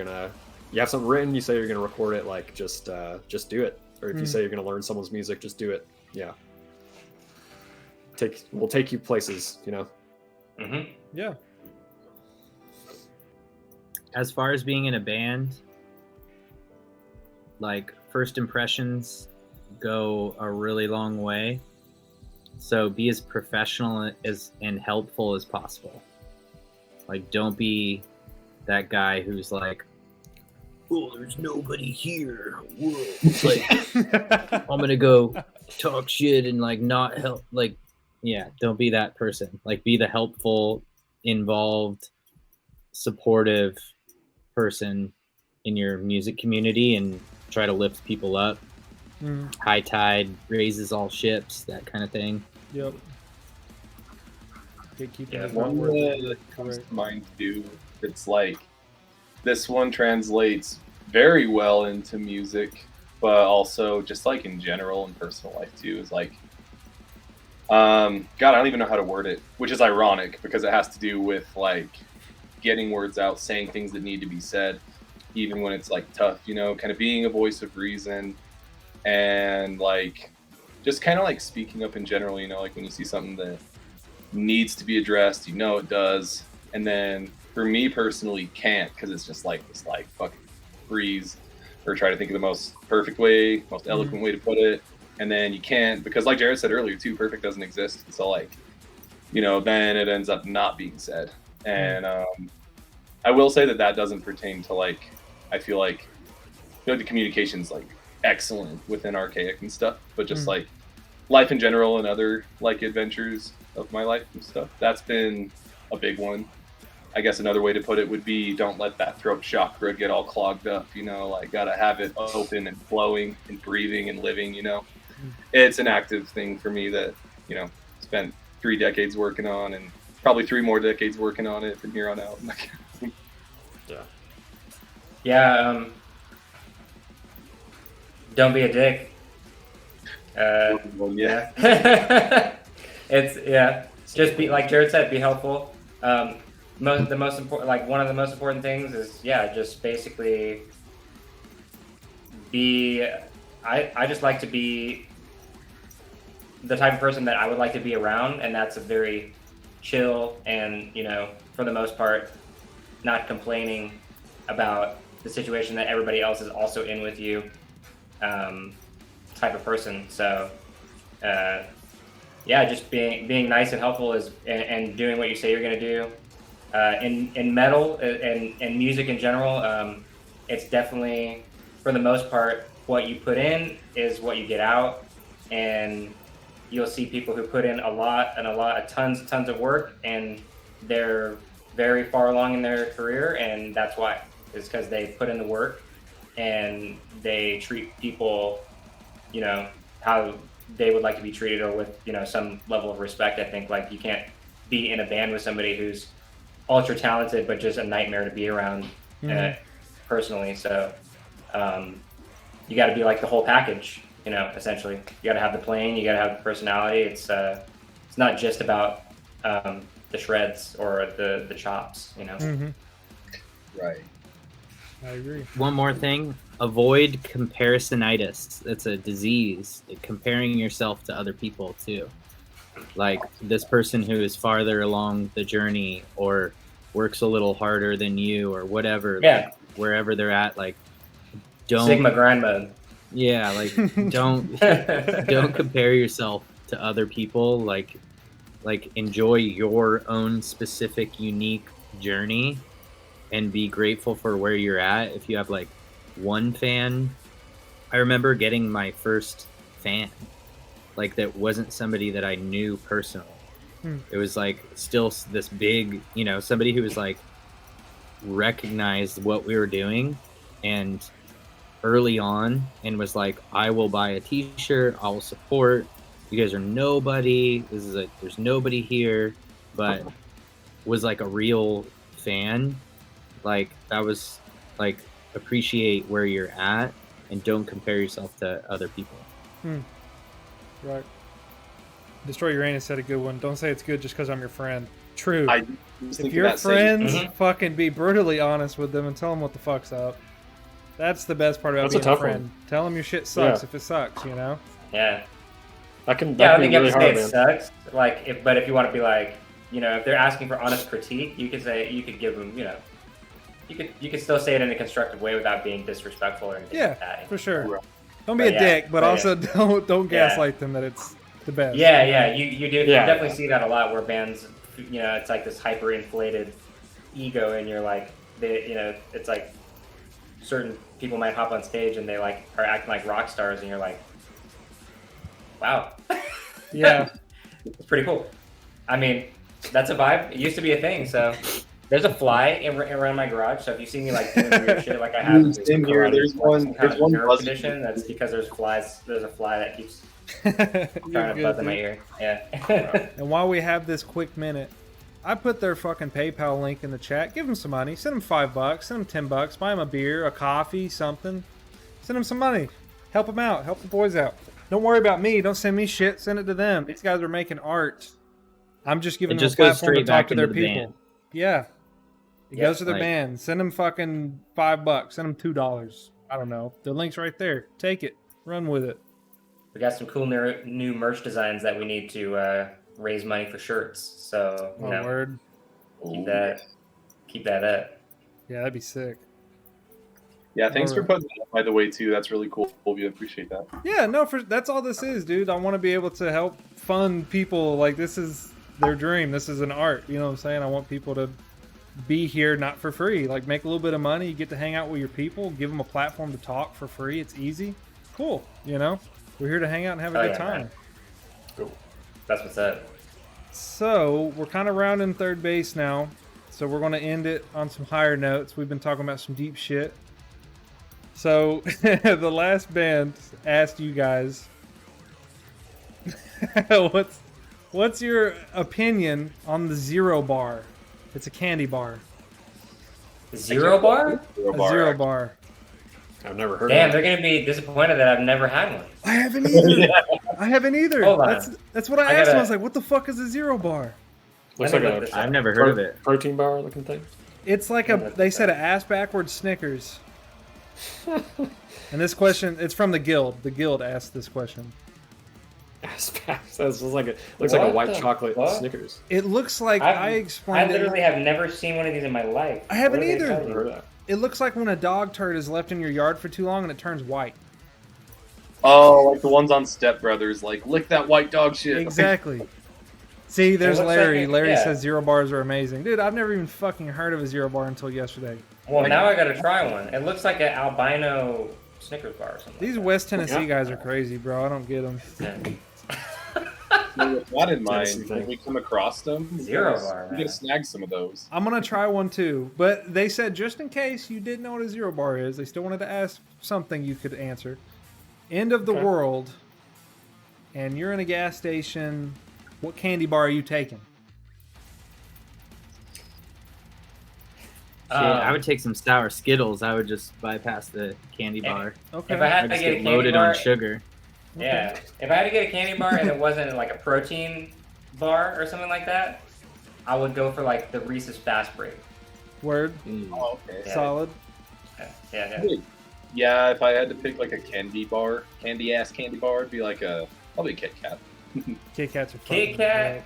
have something written, you say you're gonna record it, like, just do it. Or if you say you're gonna learn someone's music, just do it. Yeah, we'll take you places, Mm-hmm. Yeah. As far as being in a band, like, first impressions go a really long way. So be as professional and helpful as possible. Like, don't be that guy who's like, "Oh, there's nobody here. Whoa." Like, I'm gonna go talk shit and like not help. Like, yeah, don't be that person. Like, be the helpful, involved, supportive person in your music community and try to lift people up. High tide raises all ships, that kind of thing. Yep. Gatekeeping Yeah, is not One worth it. that comes to mind too, it's like this one translates very well into music, but also just like in general in personal life too, is like God, I don't even know how to word it, which is ironic because it has to do with like getting words out, saying things that need to be said, even when it's like tough, you know, kind of being a voice of reason and like just kind of like speaking up in general, you know, like when you see something that needs to be addressed, you know it does, and then for me personally can't because it's just like this like fucking freeze or try to think of the most perfect way, most eloquent way to put it, and then you can't because like Jared said earlier too, perfect doesn't exist. So like, you know, then it ends up not being said. And I will say that that doesn't pertain to like, I feel like the communication's like excellent within Arkaik and stuff, but just like life in general and other like adventures of my life and stuff, that's been a big one. I guess another way to put it would be don't let that throat chakra get all clogged up, you know, like gotta have it open and flowing and breathing and living, you know. It's an active thing for me that, you know, spent 3 decades working on and probably 3 more decades working on it from here on out. Yeah, don't be a dick. Well, yeah. It's just be like Jared said, be helpful. The most important, like one of the most important things is just basically be. I just like to be the type of person that I would like to be around, and that's a very chill and, you know, for the most part, not complaining about the situation that everybody else is also in with you, type of person. So, just being nice and helpful and doing what you say you're gonna do. In metal and music in general, it's definitely, for the most part, what you put in is what you get out, and you'll see people who put in tons of work, and they're very far along in their career, and that's why. It's because they put in the work and they treat people, you know, how they would like to be treated, or with, you know, some level of respect. I think like you can't be in a band with somebody who's ultra talented but just a nightmare to be around personally. So you got to be like the whole package, you know, essentially. You got to have the playing, you got to have the personality. It's not just about the shreds or the chops, you know. Right. I agree. One more thing, avoid comparisonitis. It's a disease, comparing yourself to other people too. Like this person who is farther along the journey or works a little harder than you or whatever, like, wherever they're at, like don't Sigma grind mode. Yeah, like don't compare yourself to other people. Like enjoy your own specific unique journey and be grateful for where you're at. If you have like one fan, I remember getting my first fan, like that wasn't somebody that I knew personally. It was like still this big, you know, somebody who was like recognized what we were doing and early on and was like, I will buy a t-shirt, I will support. You guys are nobody. There's nobody here, but was like a real fan. Like that was like, appreciate where you're at and don't compare yourself to other people. Right. Destroy Uranus said a good one. Don't say it's good just because I'm your friend. True. If you're friends, fucking be brutally honest with them and tell them what the fuck's up. That's the best part about being a friend. Tell them your shit sucks if it sucks, you know? Yeah. I think really you have to say hard, it sucks. Like, but if you want to be like, you know, if they're asking for honest critique, you could give them, you know, you could still say it in a constructive way without being disrespectful or anything like that. For sure. Don't be a dick, but also don't gaslight them that it's the best. Yeah, you do. You definitely see that a lot where bands, you know, it's like this hyper-inflated ego, and you're like, you know, it's like certain people might hop on stage and they like are acting like rock stars, and you're like, Wow. Yeah. It's pretty cool. I mean, that's a vibe. It used to be a thing. So there's a fly around my garage. So if you see me like doing weird shit like I have with In here, karate, there's like, one- some kind there's of one nerve buzzing. condition, that's because there's flies. There's a fly that keeps You're trying to good, buzz in my dude. ear. Yeah. And while we have this quick minute, I put their fucking PayPal link in the chat. Give them some money. Send them $5. Send them $10. Buy them a beer, a coffee, something. Send them some money. Help them out. Help the boys out. Don't worry about me. Don't send me shit. Send it to them. These guys are making art. I'm just giving It them a just goes platform to straight talk back to their into the people. band. Yeah. It Yeah, goes to their like- band. Send them fucking $5. Send them $2. I don't know. The link's right there. Take it. Run with it. We got some cool new merch designs that we need to raise money for shirts. So you Oh, know, word. keep that up. Yeah, that'd be sick. Yeah, thanks for Alright. putting that up, by the way, too. That's really cool. We appreciate that. Yeah, no, that's all this is, dude. I want to be able to help fund people. Like, this is their dream. This is an art. You know what I'm saying? I want people to be here not for free. Like, make a little bit of money. You get to hang out with your people. Give them a platform to talk for free. It's easy. Cool. You know? We're here to hang out and have a Oh, good yeah, time. man. That's what's up. So, we're kind of rounding third base now. So, we're going to end it on some higher notes. We've been talking about some deep shit. So, the last band asked you guys, what's your opinion on the Zero Bar? It's a candy bar. Zero bar? A Zero Bar. I've never heard Damn, of they're it. gonna be disappointed that I've never had one. I haven't either. I haven't either. Hold on. That's what I I asked him. gotta- I was like, what the fuck is a Zero Bar? Looks Let like me look a this I've up. never heard of it. protein bar looking thing. It's like they said a ass backwards Snickers. And this question, it's from the Guild. The Guild asked this question. Looks like a What white the chocolate fuck? Snickers. It looks like I've- I I explained literally it. have never seen one of these in my life. I haven't What are they either. telling Never you? heard of that. It looks like when a dog turd is left in your yard for too long and it turns white. Oh, like the ones on Step Brothers, like lick that white dog shit. Exactly. See, there's looks Larry. like it- Larry yeah. says Zero Bars are amazing. Dude, I've never even fucking heard of a Zero Bar until yesterday. Well, now I gotta try one. It looks like an albino Snickers bar or something. These like West Tennessee Yeah. guys are crazy, bro. I don't get them. that. Yeah. So with that in Tennessee mind, thing. when we come across them, Zero bar, we man. gotta snag some of those. I'm gonna try one too, but they said just in case you didn't know what a Zero Bar is, they still wanted to ask something you could answer. End of the Okay. world, and you're in a gas station. What candy bar are you taking? Shit, I would take some sour Skittles. I would just bypass the candy Yeah. bar. Okay. If I I had to just get a get candy loaded bar, on sugar. yeah. If I had to get a candy bar and it wasn't like a protein bar or something like that, I would go for like the Reese's Fast Break. Word. Oh, okay. Yeah. Solid. Yeah. Yeah, if I had to pick like a candy bar, candy bar, it'd be like probably a Kit Kat. Kit Kats are fun. Kit Kat.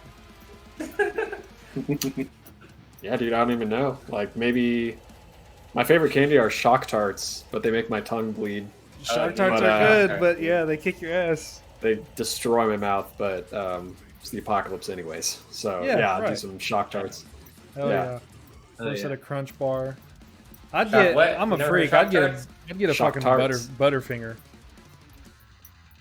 Yeah, dude, I don't even know. Like maybe my favorite candy are Shock Tarts, but they make my tongue bleed. Shark Tarts but, are good, okay. but yeah, they kick your ass. They destroy my mouth, but it's the apocalypse anyways. So Yeah, yeah, I'll do right. some Shock Tarts. Hell Yeah. yeah. Oh, First yeah. at a Crunch Bar. I'd Shock get. what? I'm a Never freak. heard I'd get a. Shock I'd get a Shock fucking Tarts. Butterfinger.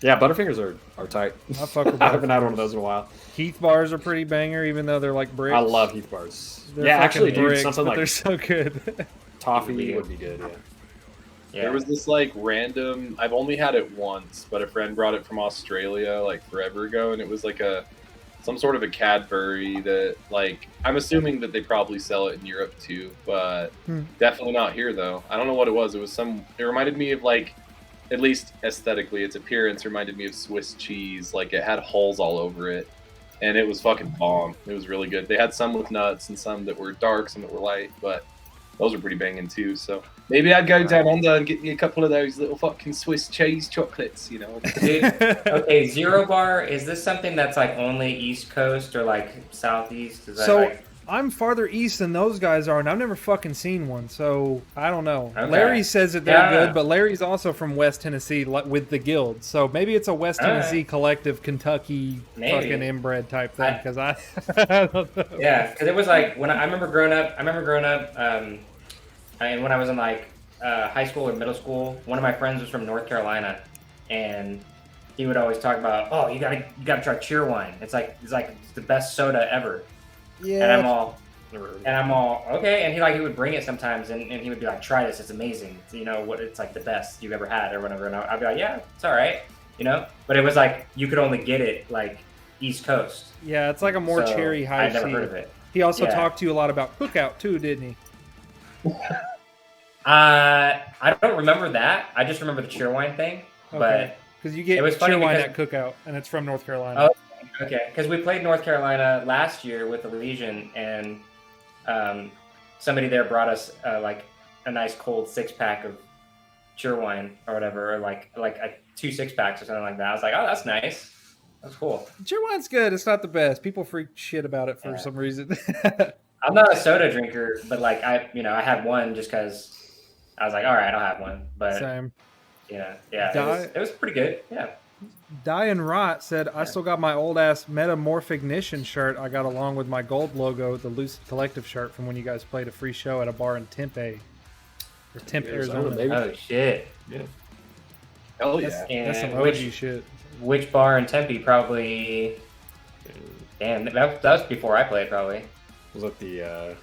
Yeah, Butterfingers are tight. I fuck with I haven't had one of Butterfingers. those in a while. Heath bars are pretty banger, even though they're like bricks. I love Heath bars. They're Yeah, fucking actually, dude, bricks, something but like they're so good. toffee would be good. Yeah. Yeah. There was this like random. I've only had it once, but a friend brought it from Australia like forever ago, and it was like some sort of a Cadbury that like I'm assuming that they probably sell it in Europe too, but definitely not here though. I don't know what it was. It was some. It reminded me of like, at least aesthetically, its appearance reminded me of Swiss cheese. Like it had holes all over it, and it was fucking bomb. It was really good. They had some with nuts and some that were dark, some that were light, but those are pretty banging too. So maybe I'd go down under and get me a couple of those little fucking Swiss cheese chocolates, you know. Dude, okay, Zero Bar, is this something that's like only East Coast or like Southeast? Is that So like, I'm farther east than those guys are, and I've never fucking seen one. So I don't know. Okay. Larry says that they're Yeah. good, but Larry's also from West Tennessee with the Guild. So maybe it's a West All right. Tennessee collective, Kentucky Maybe. fucking inbred type thing. I- Because I don't know. yeah, because it was like when I remember growing up, and when I was in like high school or middle school, one of my friends was from North Carolina, and he would always talk about, oh, you gotta try cheer wine. It's the best soda ever. Yeah. And I'm all okay. And he would bring it sometimes, and he would be like, try this, it's amazing. It's, what it's like the best you've ever had or whatever. And I'd be like, yeah, it's all right, But it was like you could only get it like East Coast. Yeah, it's like a more So, cherry high. I'd never heard of it. He also Yeah. talked to you a lot about Cookout too, didn't he? I don't remember that. I just remember the cheer wine thing. But because you get it was funny cheer wine at because- Cookout, and it's from North Carolina. Oh, okay. Because we played North Carolina last year with the Legion, and somebody there brought us like a nice cold 6-pack of cheer wine or whatever, or like a 2 6-packs or something like that. I was like, oh, that's nice. That's cool. Cheer wine's good. It's not the best. People freak shit about it for some reason. I'm not a soda drinker, but like I had one just because I was like, all right, I'll have one. But Same. it was pretty good. Yeah. Die and Rot said, I still got my old ass Metamorphignition shirt I got along with my gold logo, the Lucid Collective shirt from when you guys played a free show at a bar in Tempe. Or Tempe, Arizona. Oh shit. Yeah. Hell That's, yeah. that's some And OG shit. which bar in Tempe? Probably. Damn, that was before I played. Probably. Was that the?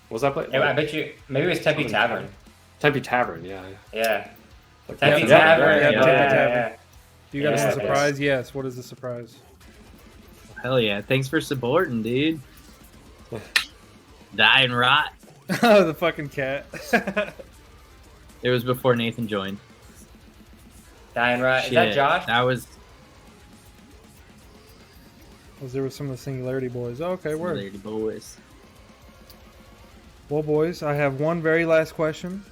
Was that play? I bet you. Maybe it was Tempe Tavern. Tempe Tavern, yeah. Yeah. Like Tempe that. Tavern. yeah, Yeah. Tempe Tavern. Yeah. Do you got us Yeah, a surprise? Yes. What is the surprise? Hell yeah! Thanks for supporting, dude. Die and Rot. Oh, the fucking cat. It was before Nathan joined. Dying Rot. Is that Shit, Josh? That was Was there with some of the Singularity boys? Oh, okay, word. Lady Boys. Well, boys, I have one very last question,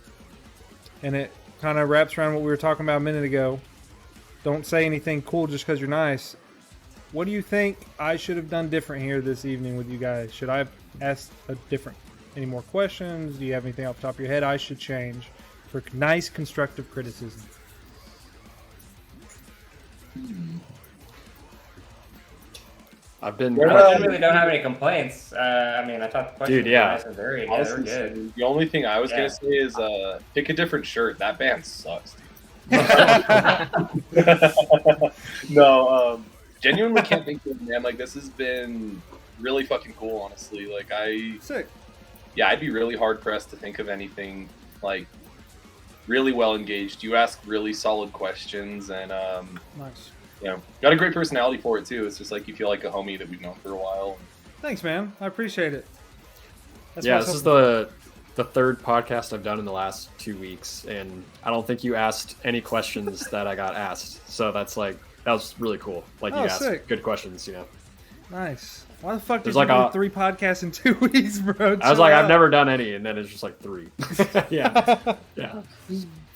and it kind of wraps around what we were talking about a minute ago. Don't say anything cool just because you're nice. What do you think I should have done different here this evening with you guys? Should I have asked any more questions? Do you have anything off the top of your head I should change for nice constructive criticism? I've been. I really don't have any complaints. I mean, I thought the questions Dude, yeah. were nice and varied. Yeah, they were Honestly, good. the only thing I was Yeah. gonna say is pick a different shirt. That band sucks, dude. No, genuinely can't think of it, man. Like, this has been really fucking cool, honestly. Like, Sick. I'd be really hard pressed to think of anything like really well engaged. You ask really solid questions, and Nice. got a great personality for it too. It's just like you feel like a homie that we've known for a while. Thanks, man. I appreciate it. That's Yeah, what I this was is hoping the third podcast I've done in the last 2 weeks, and I don't think you asked any questions that I got asked. So that was really cool. Like, you Oh, asked sick. good questions, for. Nice. Why the fuck did There's you like do 3 podcasts in 2 weeks, bro? I was Chill like, out. I've never done any, and then it's just like 3. Yeah.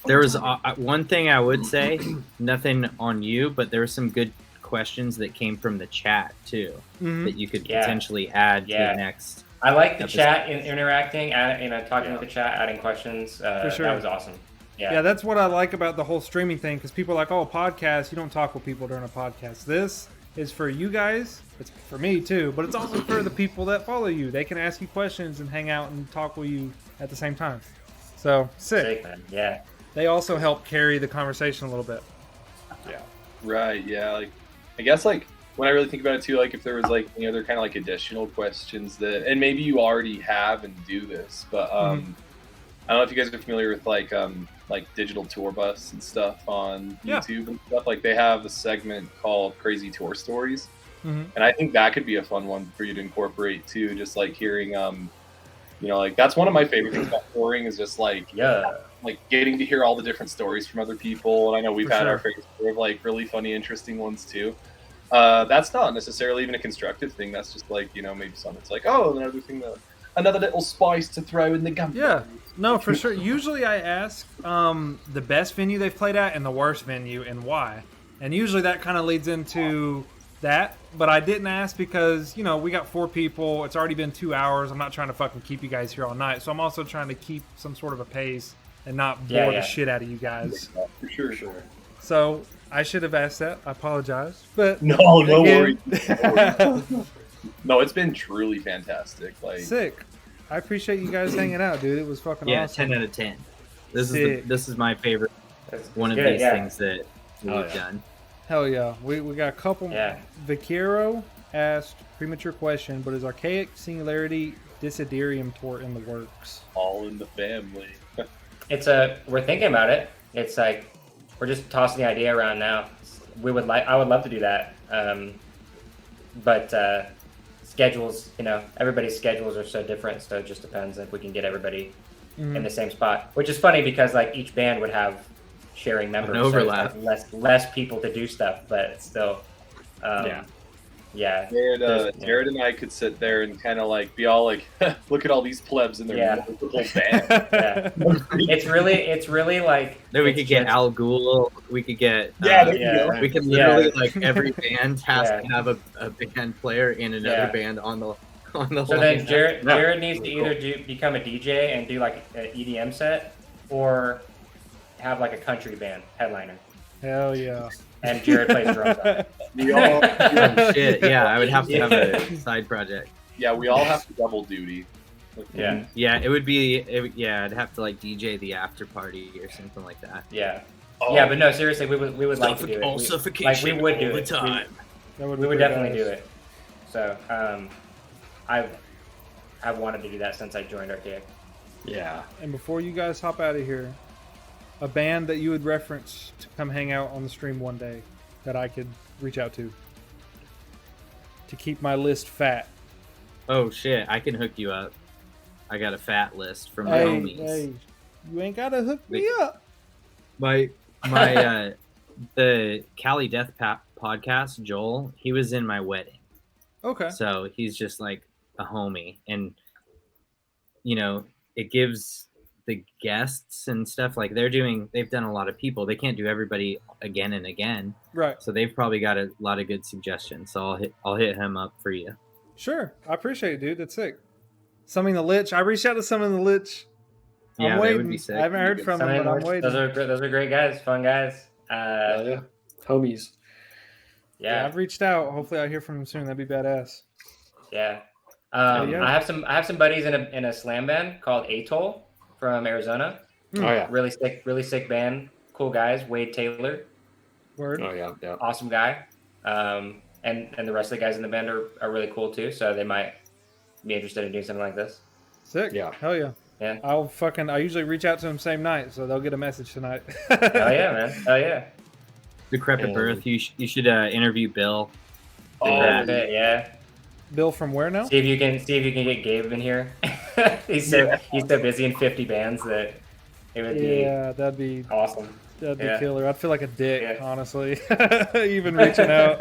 There was one thing I would say, nothing on you, but there were some good questions that came from the chat too Mhm. that you could Yeah. potentially add to Yeah. the next. I like the episode. chat interacting, talking Yeah. with the chat, adding questions. For sure. That was awesome. Yeah, that's what I like about the whole streaming thing, because people are like, oh, podcast, you don't talk with people during a podcast. This is for you guys. It's for me, too, but it's also for the people that follow you. They can ask you questions and hang out and talk with you at the same time. So, sick. Sick, man. Yeah. They also help carry the conversation a little bit. Right. Yeah. Like, I guess like when I really think about it too, like if there was like any other kind of like additional questions that, and maybe you already have and do this, but I don't know if you guys are familiar with like Digital Tour Bus and stuff on Yeah. YouTube and stuff. Like they have a segment called Crazy Tour Stories, Mhm. and I think that could be a fun one for you to incorporate too. Just like hearing, like that's one of my favorite things about touring is just like getting to hear all the different stories from other people. And I know we've For had sure. our fair share of like really funny, interesting ones too. That's not necessarily even a constructive thing. That's just like, maybe something's like, oh, another little spice to throw in the gumbo. Yeah, no, for sure. Usually I ask the best venue they've played at and the worst venue and why. And usually that kind of leads into that. But I didn't ask because, we got 4 people. It's already been 2 hours. I'm not trying to fucking keep you guys here all night. So I'm also trying to keep some sort of a pace and not bore the shit out of you guys. For sure. So I should have asked that. I apologize. But No again- worries. No, it's been truly fantastic. Like, Sick. I appreciate you guys hanging out, dude. It was fucking Yeah, awesome. 10 out of 10. This Sick. is my favorite That's one of good, these yeah. things that we've Oh, yeah. done. Hell yeah. We got a couple. Yeah. Vicero asked, premature question, but is Arkaik Singularity Desiderium Tour in the works? All in the family. We're thinking about it. It's like we're just tossing the idea around now. I would love to do that. But schedules, everybody's schedules are so different, so it just depends if we can get everybody in the same spot. Which is funny because like each band would have sharing members, An overlap. so it's like less people to do stuff, but it's still, yeah. Jared and I could sit there and kind of like be all like, look at all these plebs in their multiple bands. Yeah. It's really like. Then we could get Al Ghul. We could get. There you go. We could literally like every band has to have a band player and another band on the So line. then Jared needs to either become a DJ and do like an EDM set, or have like a country band headliner. Hell yeah. And Jared plays drums on it. Oh, shit, yeah, I would have to have a side project. Yeah, we all have to double duty. Yeah. Yeah, I'd have to like DJ the after party or something like that. Yeah. Oh. Yeah, but no, seriously, we would like to do it. All suffocation we would do all the it. time. That would We be would pretty definitely badass. do it. So, I've wanted to do that since I joined Arkaik. Yeah. And before you guys hop out of here, a band that you would reference to come hang out on the stream one day that I could reach out to keep my list fat. Oh shit, I can hook you up. I got a fat list from my Hey, homies. you ain't gotta hook me up. My the Cali Death podcast, Joel, he was in my wedding. Okay. So he's just like a homie. And, it gives the guests and stuff, like they've done a lot of people. They can't do everybody again and again. Right. So they've probably got a lot of good suggestions. So I'll hit him up for you. Sure. I appreciate it, dude. That's sick. Summing the Lich. I reached out to Summing the Lich. I'm Yeah, they waiting. would be sick. I haven't heard from them, but I'm waiting. Those are great guys, fun guys. Yeah. Homies. Yeah, Yeah. I've reached out. Hopefully I hear from them soon. That'd be badass. Yeah. Yeah. I have some buddies in a slam band called Atoll from Arizona. Oh yeah. Really sick band. Cool guys. Wade Taylor, Word. Oh yeah. Yeah. awesome guy. And the rest of the guys in the band are really cool too. So they might be interested in doing something like this. Sick. Yeah. Hell yeah. Yeah. I usually reach out to them same night, so they'll get a message tonight. Hell yeah, man. Hell yeah. Decrepit And- Birth. You should interview Bill. Yeah. Bill from where now? See if you can get Gabe in here. he's so busy in 50 bands that it would be Yeah, that'd be awesome. Yeah. killer. I'd feel like a dick, Yeah. honestly, even reaching out.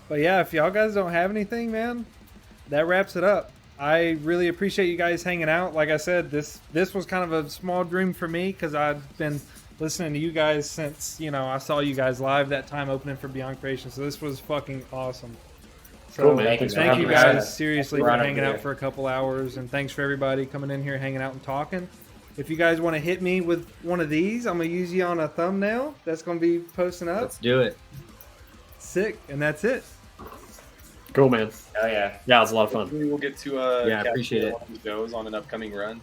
But yeah, if y'all guys don't have anything, man, that wraps it up. I really appreciate you guys hanging out. Like I said, this was kind of a small dream for me because I've been listening to you guys since I saw you guys live that time opening for Beyond Creation. So this was fucking awesome. So Cool, man. thank you guys seriously We're for honored hanging to be out here. for a couple hours, and thanks for everybody coming in here, hanging out, and talking. If you guys want to hit me with one of these, I'm gonna use you on a thumbnail. That's gonna be posting up. Let's do it. Sick, and that's it. Cool, man. Hell yeah. Yeah, it was a lot of fun. Hopefully we'll get to Yeah, I catch appreciate it. one of the shows on an upcoming run.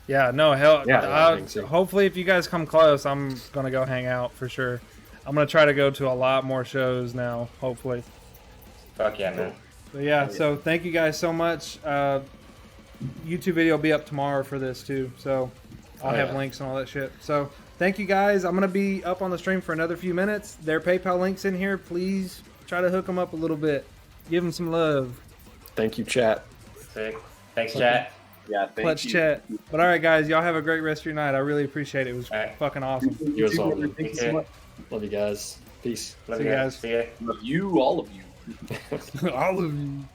Yeah, no, hell. Yeah, I think so. Hopefully, if you guys come close, I'm gonna go hang out for sure. I'm gonna try to go to a lot more shows now. Hopefully. Fuck yeah, man. But yeah, so thank you guys so much. YouTube video will be up tomorrow for this too, so I'll have links and all that shit. So thank you guys. I'm gonna be up on the stream for another few minutes. Their PayPal links in here. Please try to hook them up a little bit. Give them some love. Thank you, chat. Sick. Thanks, chat. Yeah, thank Clutch you. chat. But all right, guys, y'all have a great rest of your night. I really appreciate it. It was All right. fucking awesome. You as well, man. Thank you so much. Love you guys. Peace. Love See you you guys. guys. See ya. Love you, all of you. all of you.